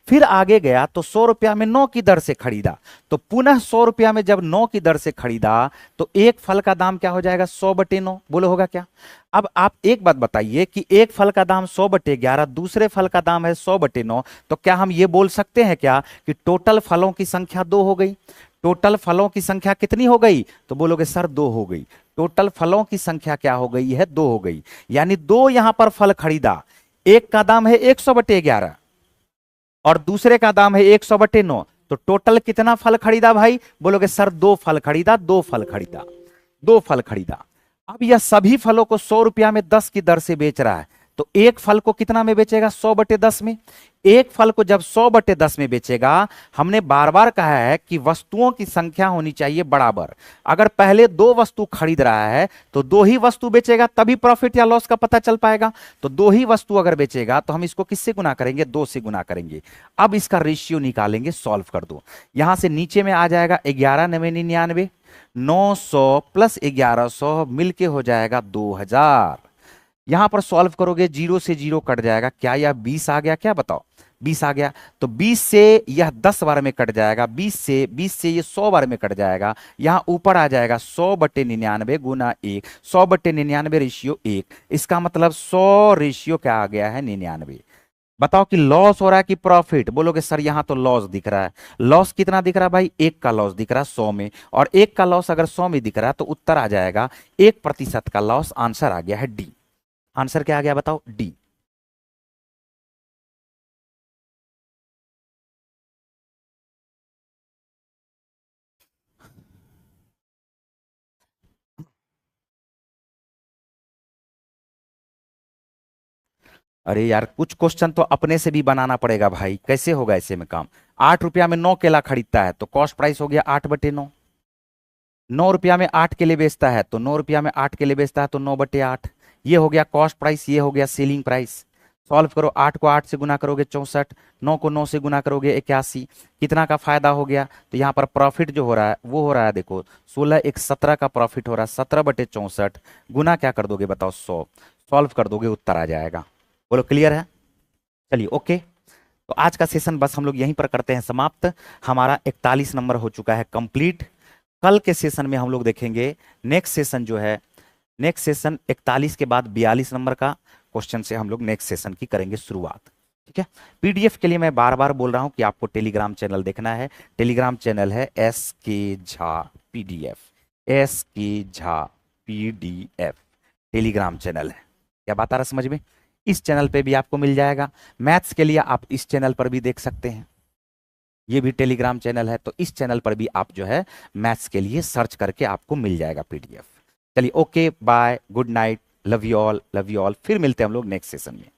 फिर आगे गया तो 100 रुपया में 9 की दर से खरीदा तो पुनः 100 रुपया में जब 9 की दर से खरीदा तो एक फल का दाम क्या हो जाएगा? 100/9। बोलो होगा क्या? अब आप एक बात बताइए कि एक फल का दाम 100/11, दूसरे फल का दाम है 100/9, तो क्या हम ये बोल सकते हैं क्या कि टोटल फलों की संख्या 2 हो गई? टोटल फलों की संख्या कितनी हो गई? तो बोलोगे सर 2 हो गई। टोटल फलों की संख्या क्या हो गई है? 2 हो गई। यानी 2 यहां पर फल खरीदा, एक का दाम है 100/11 और दूसरे का दाम है 100/9, तो टोटल कितना फल खरीदा भाई? बोलोगे सर 2 फल खरीदा, 2 फल खरीदा, 2 फल खरीदा। अब यह सभी फलों को 100 रुपया में 10 की दर से बेच रहा है तो एक फल को कितना में बेचेगा? 100/10 में। एक फल को जब 100/10 में बेचेगा, हमने बार बार कहा है कि वस्तुओं की संख्या होनी चाहिए बराबर। अगर पहले 2 वस्तु खरीद रहा है तो 2 ही वस्तु बेचेगा तभी प्रॉफिट या लॉस का पता चल पाएगा। तो 2 ही वस्तु अगर बेचेगा तो हम इसको किससे गुना करेंगे? 2 से गुना करेंगे। अब इसका रेशियो निकालेंगे, सॉल्व कर दो। यहां से नीचे में आ जाएगा 11 9 99, 900 प्लस 1100 मिलके हो जाएगा 2000। यहां पर सॉल्व करोगे 0 से 0 कट जाएगा। क्या यह 20 आ गया? क्या बताओ? 20 आ गया। तो 20 से यह 10 बार में कट जाएगा, 20 से ये 100 बार में कट जाएगा। यहां ऊपर आ जाएगा 100/99 गुना 1, 100/99 रेशियो 1। इसका मतलब 100 रेशियो क्या आ गया है? 99। बताओ कि लॉस हो रहा है कि प्रॉफिट? बोलोगे सर यहां तो लॉस दिख रहा है। लॉस कितना दिख रहा है भाई? 1 का लॉस दिख रहा है 100 में, और 1 का लॉस अगर 100 में दिख रहा है तो उत्तर आ जाएगा 1% का लॉस। आंसर आ गया है डी। आंसर क्या आ गया बताओ? डी। अरे यार कुछ क्वेश्चन तो अपने से भी बनाना पड़ेगा भाई, कैसे होगा ऐसे में काम? 8 रुपया में 9 केला खरीदता है तो कॉस्ट प्राइस हो गया 8/9। 9 रुपया में 8 केले बेचता है तो 9 रुपया में 8 केले बेचता है तो 9/8। ये हो गया कॉस्ट प्राइस, ये हो गया सेलिंग प्राइस। सॉल्व करो, 8 को 8 से गुना करोगे 64, 9 को 9 से गुना करोगे 81। कितना का फायदा हो गया? तो यहाँ पर प्रॉफिट जो हो रहा है वो हो रहा है देखो 16 1 17 का प्रॉफिट हो रहा है। 17/64 गुना क्या कर दोगे बताओ? 100। सॉल्व कर दोगे उत्तर आ जाएगा। बोलो क्लियर है? चलिए ओके। तो आज का सेशन बस हम लोग यहीं पर करते हैं समाप्त। हमारा 41 नंबर हो चुका है कंप्लीट। कल के सेशन में हम लोग देखेंगे नेक्स्ट सेशन जो है नेक्स्ट सेशन 41 के बाद 42 नंबर का क्वेश्चन से हम लोग नेक्स्ट सेशन की करेंगे शुरुआत। ठीक है। पीडीएफ के लिए मैं बार बार बोल रहा हूं कि आपको टेलीग्राम चैनल देखना है। टेलीग्राम चैनल है SK Jha PDF, SK Jha PDF Telegram channel है। क्या बात आ रहा समझ में? इस चैनल पे भी आपको मिल जाएगा। मैथ्स के लिए आप इस चैनल पर भी देख सकते हैं, ये भी टेलीग्राम चैनल है, तो इस चैनल पर भी आप जो है मैथ्स के लिए सर्च करके आपको मिल जाएगा PDF। चलिए, okay, bye, good night, love you all, love you all. फिर मिलते हैं हम लोग नेक्स्ट सेशन में।